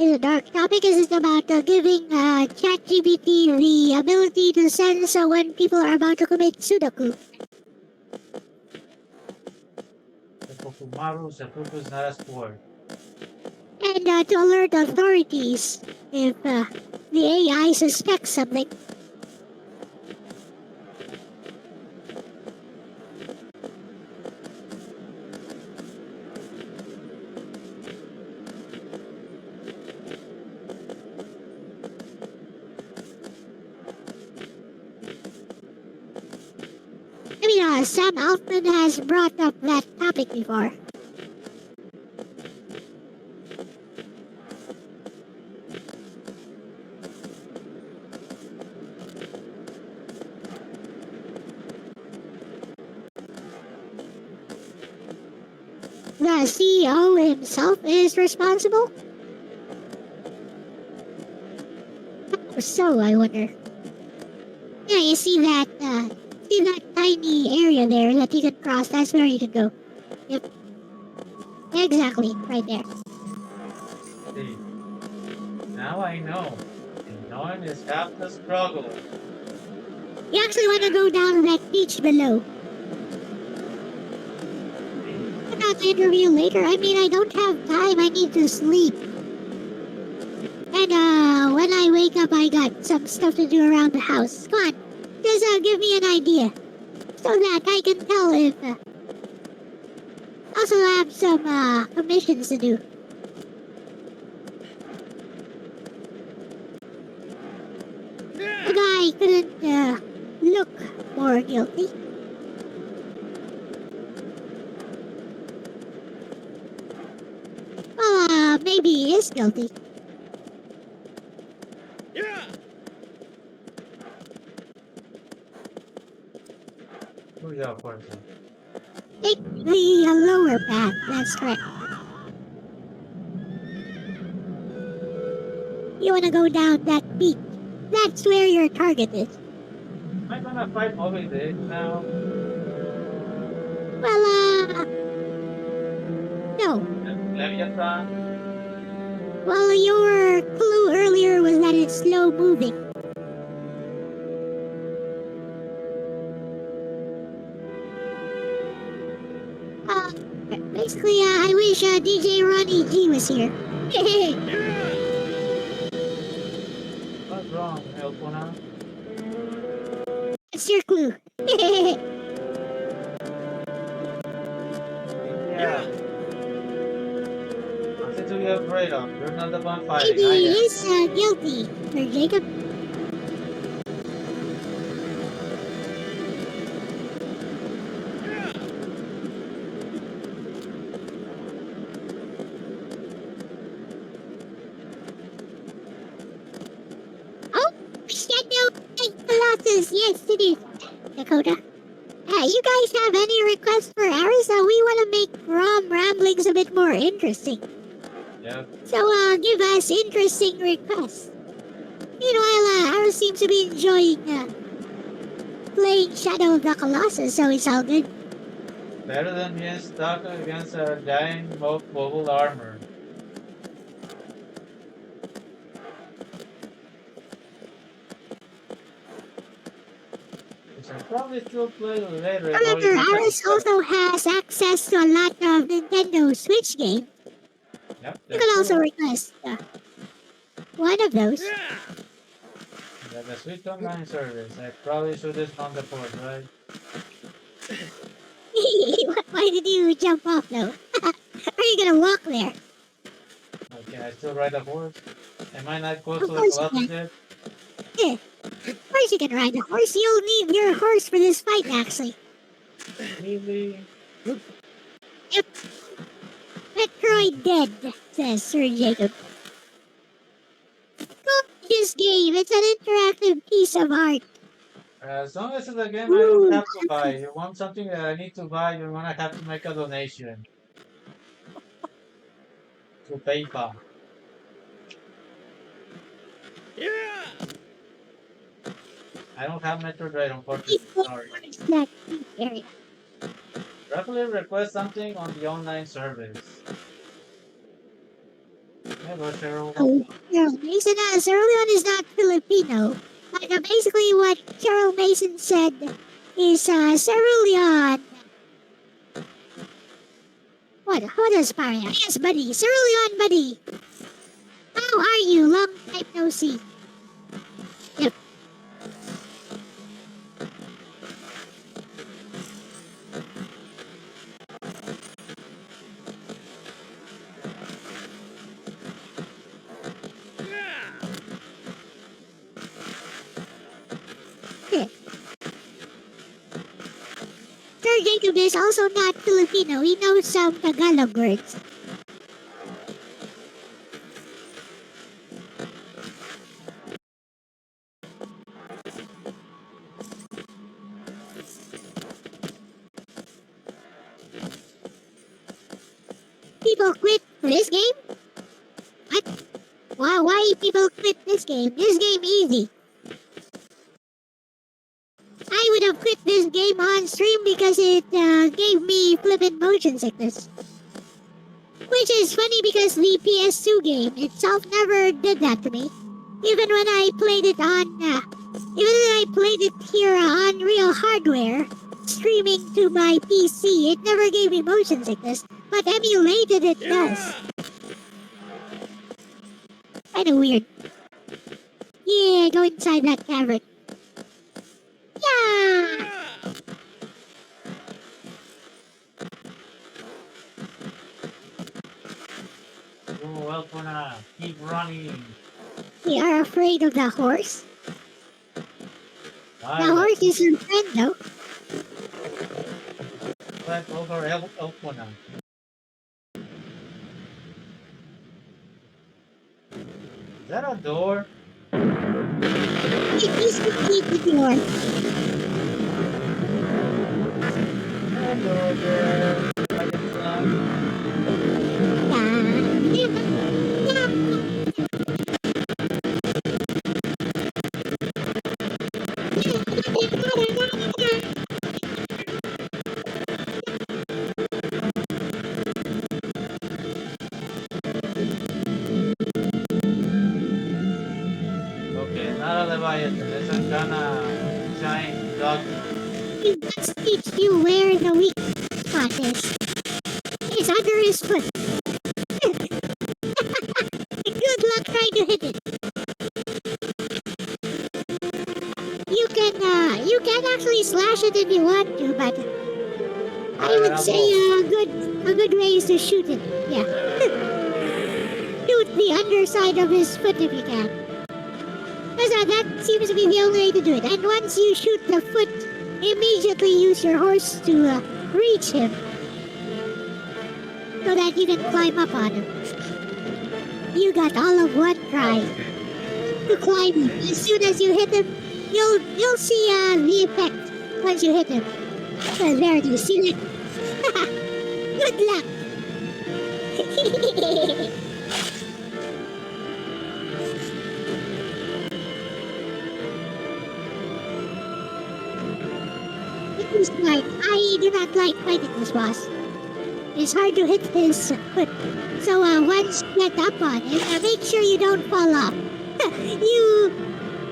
Speaker 2: It's a dark topic. Is it about giving ChatGPT the ability to sense when people are about to commit Sudoku?
Speaker 3: Kokumaru seppuku is not a sport.
Speaker 2: And to alert authorities if the AI suspects something. I mean, Sam Altman has brought up that topic before. The CEO himself is responsible? How so, I wonder? Yeah, you see that tiny area there that you can cross? That's where you can go. Yep. Exactly, right there.
Speaker 3: See, now I know. And knowing is half the struggle.
Speaker 2: You actually want to go down to that beach below. Check out the interview later. I mean, I don't have time. I need to sleep. And when I wake up, I got some stuff to do around the house. Come on, just give me an idea, so that I can tell if. Also, I have some commissions to do. The guy couldn't look more guilty. Well, maybe he is guilty.
Speaker 3: Who's that person?
Speaker 2: Take the lower path, that's correct. You want to go down that beach. That's where your target is.
Speaker 3: Am I gonna fight Moby Dick now?
Speaker 2: Well, no.
Speaker 3: Leviathan?
Speaker 2: Well, your clue earlier was that it's slow moving. Basically, I wish DJ Ronnie G was here.
Speaker 3: What's wrong, Elpona?
Speaker 2: It's your clue.
Speaker 3: Yeah. Nothing to be afraid of. You're not the one fighting.
Speaker 2: Maybe
Speaker 3: I
Speaker 2: he
Speaker 3: am.
Speaker 2: is guilty, Sir Jacob. Oh, Shadow and Colossus. Yes, it is. Dakota. Yeah, you guys have any requests for Aris? We want to make ramblings a bit more interesting.
Speaker 3: Yep.
Speaker 2: So, give us interesting requests. Meanwhile, Aris seems to be enjoying playing Shadow of the Colossus, so it's all good.
Speaker 3: Better than being stuck against a giant mobile armor. Which I'll probably still play later. It probably
Speaker 2: Remember,
Speaker 3: not gonna be
Speaker 2: Aris also has access to a lot of Nintendo Switch games.
Speaker 3: Yep,
Speaker 2: You
Speaker 3: that's
Speaker 2: can also
Speaker 3: true.
Speaker 2: request one of those.
Speaker 3: Yeah, the Switch Online service. I probably should have on the port, right?
Speaker 2: Why did you jump off though? Are you gonna walk there?
Speaker 3: Can I still ride a horse? Am I not close
Speaker 2: Of
Speaker 3: to the
Speaker 2: course you
Speaker 3: Colossus
Speaker 2: can.
Speaker 3: yet?
Speaker 2: Yeah, of course you can ride a horse. You'll need your horse for this fight, actually.
Speaker 3: Really?
Speaker 2: Yep. Metroid dead, says Sir Jacob. Gorgeous game. It's an interactive piece of art.
Speaker 3: As long as it's a game I don't
Speaker 2: Ooh.
Speaker 3: have to buy. You want something that I need to buy, you're gonna have to make a donation to PayPal. I don't have Metroid Dread, unfortunately. Sorry.
Speaker 2: That area.
Speaker 3: Roughly request something on the online service. Yeah, but Cheryl.
Speaker 2: Oh, Carol Mason, Sir Leon is not Filipino. But basically what Carol Mason said is, Sir Leon. What is Mario? Yes, buddy. Sir Leon, buddy. How are you? Long time no see. Yep. Yeah. Sir Jacob is also not Filipino. He knows some Tagalog words. People quit this game? What? Why people quit this game? This game easy. I would have quit this game on stream because it gave me flippin' motion sickness. Which is funny because the PS2 game itself never did that to me. Even when I played it here on real hardware, streaming to my PC, it never gave me motion sickness, but emulated it does. Kinda weird. Yeah, go inside that cavern. Yeah!
Speaker 3: Oh, well, Puna, keep running.
Speaker 2: We are afraid of the horse. The
Speaker 3: Bye.
Speaker 2: horse is your friend, though.
Speaker 3: Climb over Elle, Puna. Is that a door?
Speaker 2: It is the door.
Speaker 3: Hello there. I can climb. Okay, not a Leviathan. It's some kind of giant dog.
Speaker 2: He must teach you where the weak spot is. It's under his foot. Good luck trying to hit it. You can actually slash it if you want to, but I would say a good way is to shoot it. Yeah. Shoot the underside of his foot if you can. Because that seems to be the only way to do it. And once you shoot the foot, immediately use your horse to reach him. So that you can climb up on him. You got all of one try to climb him. As soon as you hit him, you'll see the effect once you hit him. There it is. See that? Good luck. It is like, I do not like fighting this boss. It's hard to hit his foot. So once you get up on it, make sure you don't fall off.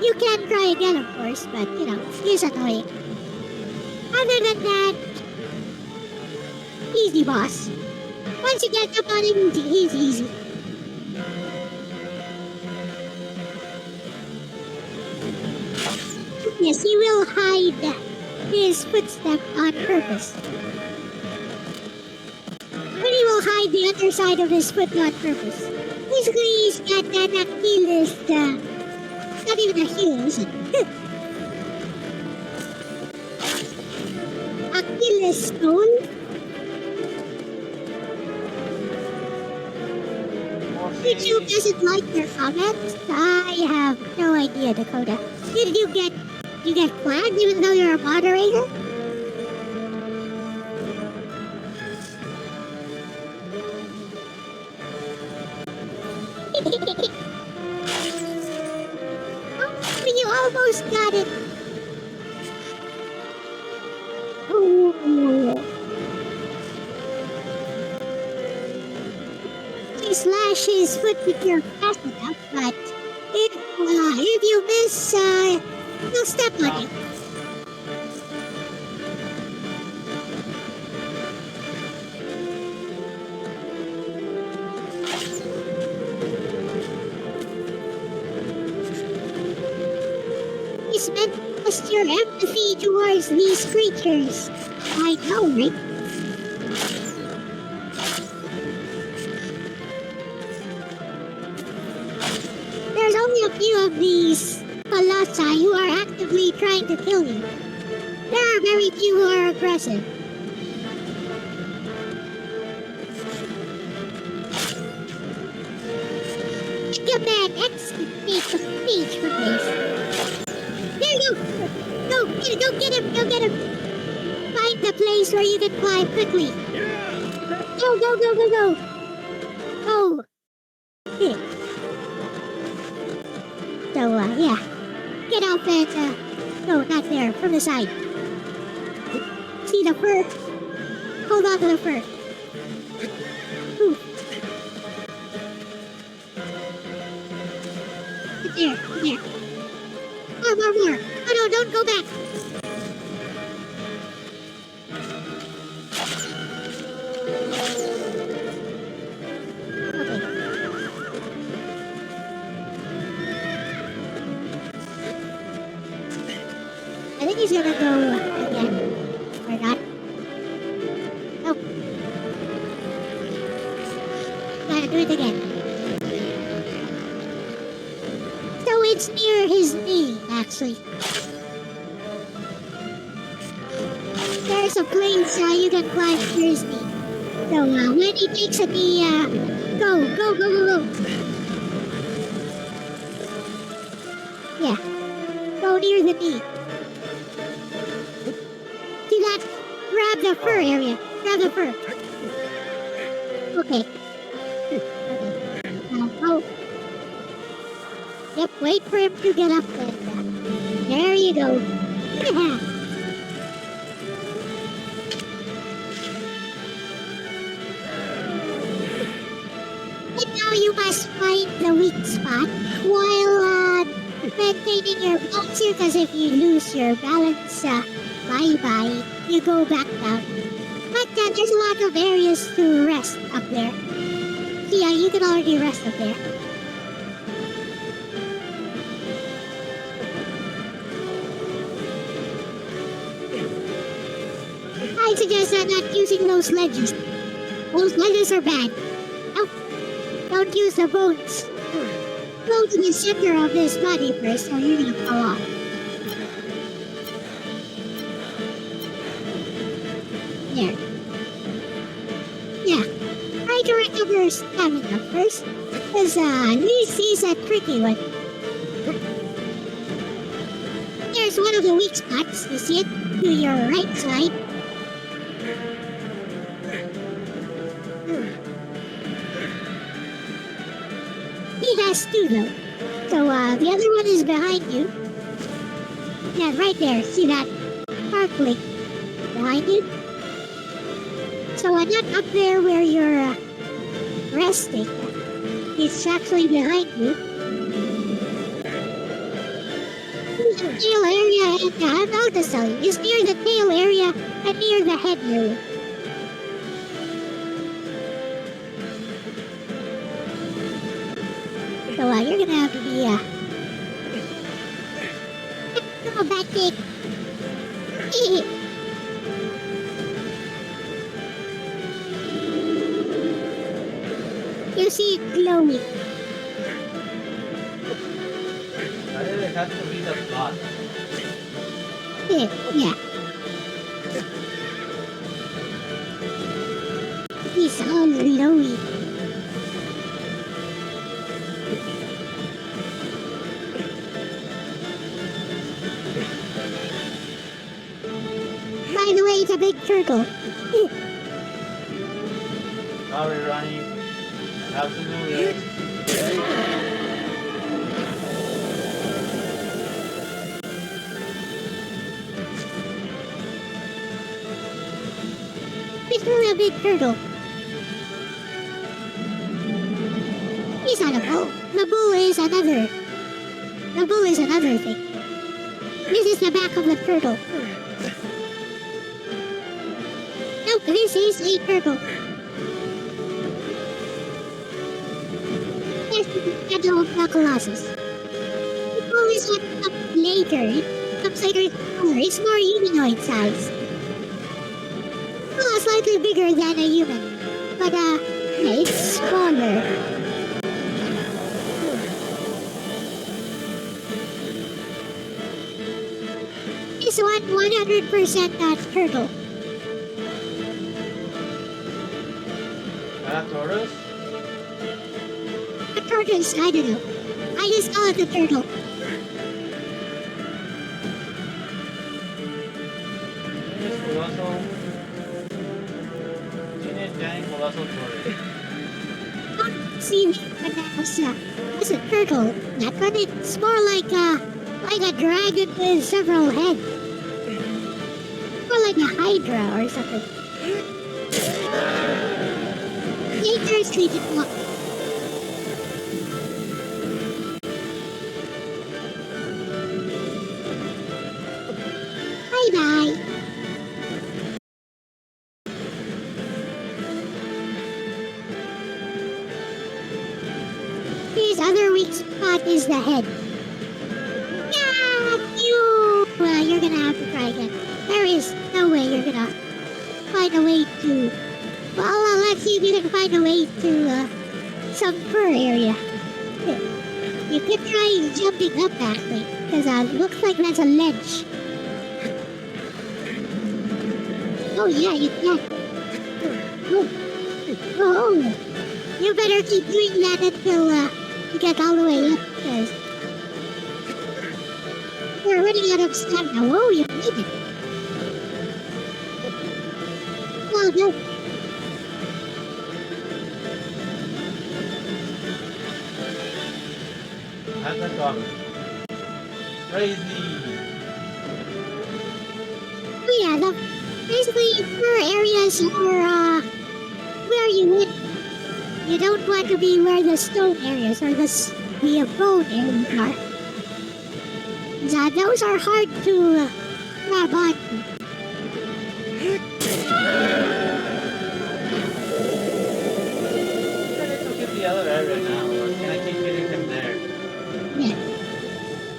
Speaker 2: You can try again, of course, but you know, he's annoying. Other than that, easy boss. Once you get up on him, he's easy. Yes, he will hide his footstep on purpose. But he will hide the underside of his foot on purpose. Basically, he's got that Achilles, not even a heel, is it? Achilles stone? YouTube doesn't like your comments? I have no idea, Dakota. Did you get flagged even though you're a moderator? Oh, you almost got it. Oh. You slash his foot if you're fast enough, but if you miss, you'll step on it. He's meant to test your empathy towards these creatures. I know, right? There's only a few of these Colossi who are actively trying to kill you. There are very few who are aggressive. Command X to take the stage from this. There you go! Go get him! Go get him! Find the place where you can climb quickly. Go! Oh! Okay. So, yeah. Get off and, no, not there. From the side. See the fur? Hold on to the fur. Ooh. There. More. Oh, no, don't go back. Okay. I think he's gonna go again. Or not. Nope. Gotta do it again. So it's near his knee, actually. There's a place you can climb near his knee. So when he takes a knee, go. Yeah. Go near the knee. See that? Grab the fur area. Grab the fur. Okay. Now go. Yep, wait for him to get up and there you go. Yeah. And now you must find the weak spot while maintaining your posture, because if you lose your balance, bye-bye, you go back down. But there's a lot of areas to rest up there. So yeah, you can already rest up there. I suggest not using those ledges. Those ledges are bad. Nope. Don't use the bones. Go to the center of this body first, or you're gonna fall off. There. Yeah. Try to recover stamina first, because this is a tricky one. There's one of the weak spots. You see it? To your right side. He has two though. So the other one is behind you. Yeah, right there. See that sparkling behind you? So not up there where you're resting. It's actually behind you. The tail area and I'll just tell you, it's near the tail area and near the head area. So you're gonna have to be come on back, kid. You see it glowing.
Speaker 3: I think it has to be the plot.
Speaker 2: Yeah. He's all glowy. By the way, it's a big turtle.
Speaker 3: Sorry, Ronnie. I have to do this.
Speaker 2: He's really a big turtle. He's not a bull. The bull is another. The bull is another thing. This is the back of the turtle. Nope, this is a turtle. Here's the shadow of the Colossus. The bull is what comes later. It comes later in color. It's more humanoid size. Well, slightly bigger than a human. But yeah, it's smaller. This one 100% turtle.
Speaker 3: A tortoise?
Speaker 2: A tortoise, I don't know. I just call it a turtle.
Speaker 3: Teenage colossal. Teenage giant colossal tortoise.
Speaker 2: Don't see me as a turtle. That one, it's more like a dragon with several heads. More like a hydra or something. Dangerously developed. Bye-bye. His other weak spot is the head. Yeah, you're gonna have to try again. There is no way you're gonna find a way to. Well, let's see if you can find a way to some fur area. You could try jumping up actually, because it looks like that's a ledge. Oh yeah, you can. Oh, you better keep doing that until you get all the way up, because we're running out of stamina. Whoa, you made it. Well done.
Speaker 3: That's a dog. Crazy.
Speaker 2: Oh yeah, basically fur areas are where you live. You don't want to be where the stone areas or the bone areas are. Those are hard to grab on.
Speaker 3: I need to hit the other area now, or can I keep hitting him there?
Speaker 2: Yeah.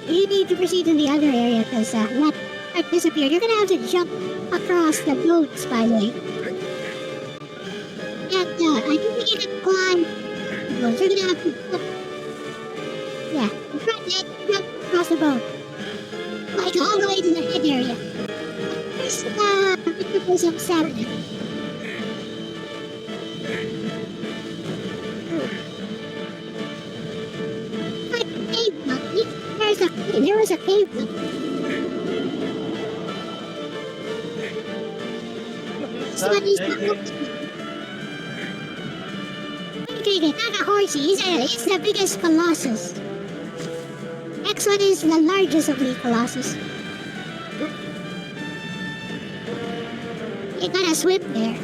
Speaker 2: You need to proceed to the other area because that part disappeared. You're gonna have to jump across the boats, by the way. And I don't think you can climb the boats. You're gonna have to jump. Yeah, in front and jump across the boat. Like all the way to the head area. First, looking for some stamina. Like a cave monkey. There was a cave monkey. next one is the okay, not a horsey. It's the biggest Colossus. Next one is the largest of the Colossus. You gotta swim there.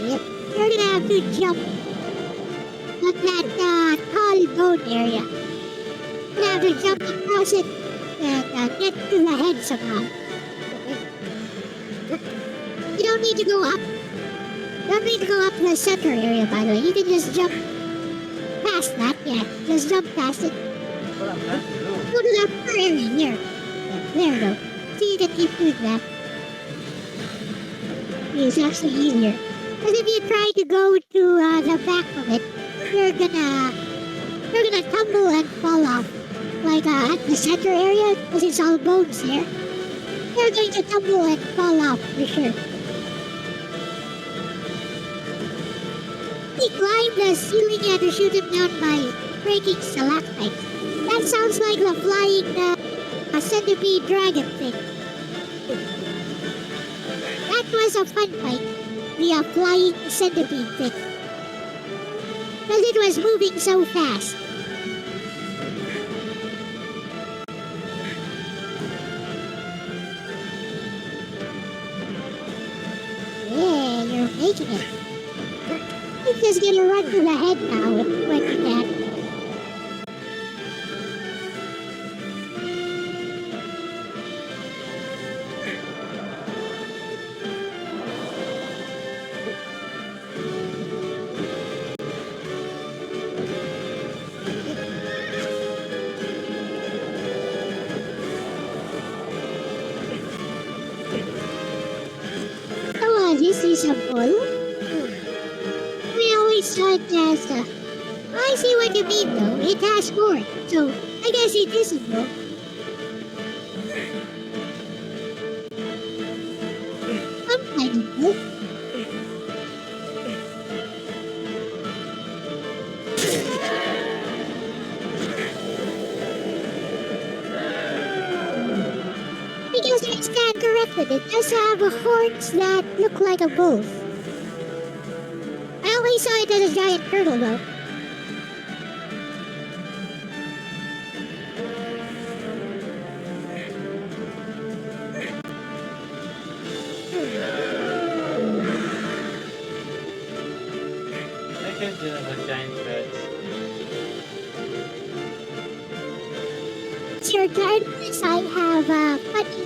Speaker 2: Yep, you're gonna have to jump on that tall bone area. You're gonna have to jump across it and get to the head somehow. You don't need to go up. You don't need to go up the center area, by the way. You can just jump past that. Yeah, just jump past it.
Speaker 3: What I'm trying to do.
Speaker 2: Go to the upper area here. There we go. So you can keep doing that. It's actually easier. Because if you try to go to the back of it, you're gonna tumble and fall off. Like at the center area, because it's all bones there. You're going to tumble and fall off for sure. He climbed the ceiling and to shoot him down by breaking stalactites. That sounds like the flying centipede dragon thing. That was a fun fight. The flying centipede thing. Because it was moving so fast. Yeah, you're making it. You're just gonna run to the head now when you can. Oh, this is a bull? We always saw it as I see what you mean though. It has horns, so I guess it is a bull. Some kind of bull. Because I stand corrected, it does have horns that look like a bull's. I always saw it as a giant turtle though.
Speaker 3: I can do them with giant beds.
Speaker 2: It's your turn, yes, I have funny.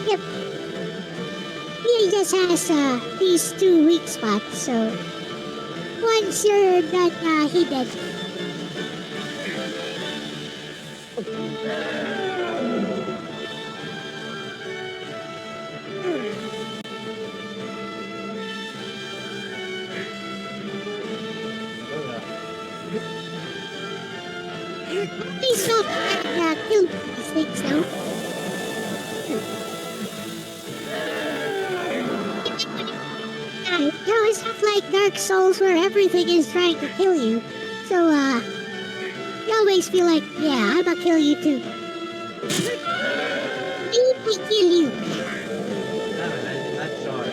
Speaker 2: Yep. He just has these two weak spots, so once you're done, he dead. Please don't kill these things though. No, it's not like Dark Souls where everything is trying to kill you. So, you always feel like, yeah, I'm gonna kill you too. Let me kill you.
Speaker 3: Not sure.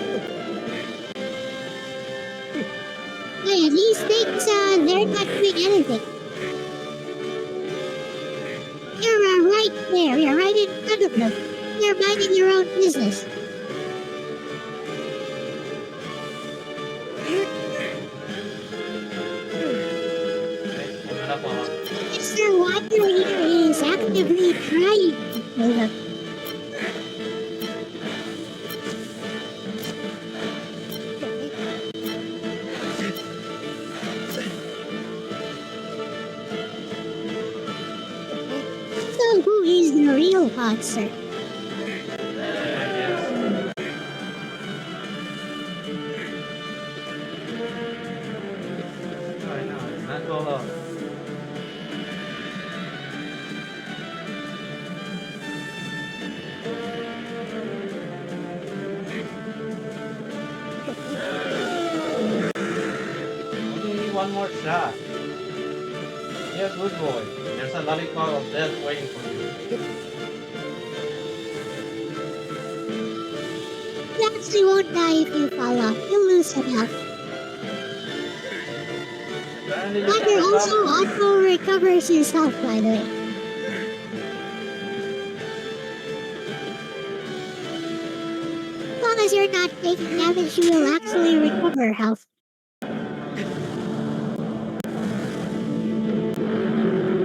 Speaker 2: Yeah, these things, they're not doing anything. You're right there. You're right in front of them. You're minding your own business. trying to kill them. So who is the real monster?
Speaker 3: I guess. No, I know. It's not Colossus. Only need one more shot. Yeah, good boy. There's a lollipop of death waiting for you.
Speaker 2: You actually won't die if you fall off. You'll lose some health.
Speaker 3: Apparently you
Speaker 2: But
Speaker 3: can
Speaker 2: it also
Speaker 3: recover.
Speaker 2: auto recovers his health, by the way. As long as you're not taking damage, you will actually recover health.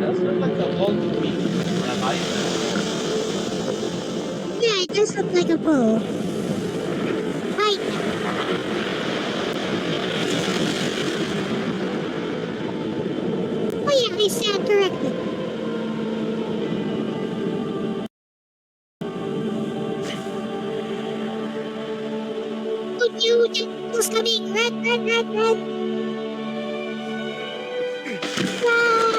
Speaker 3: Does look like a ball to me. Or a bison.
Speaker 2: Yeah, it does look like a bull. Hi. Oh yeah, I stand corrected. Oh no, Deadpool's coming! Run! Ah,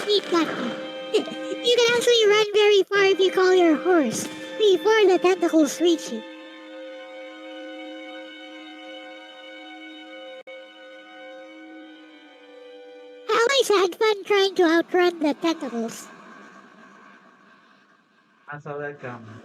Speaker 2: he got me. You can actually run very far if you call your horse before the tentacles reach you. I always had fun trying to outrun the tentacles.
Speaker 3: I saw that coming.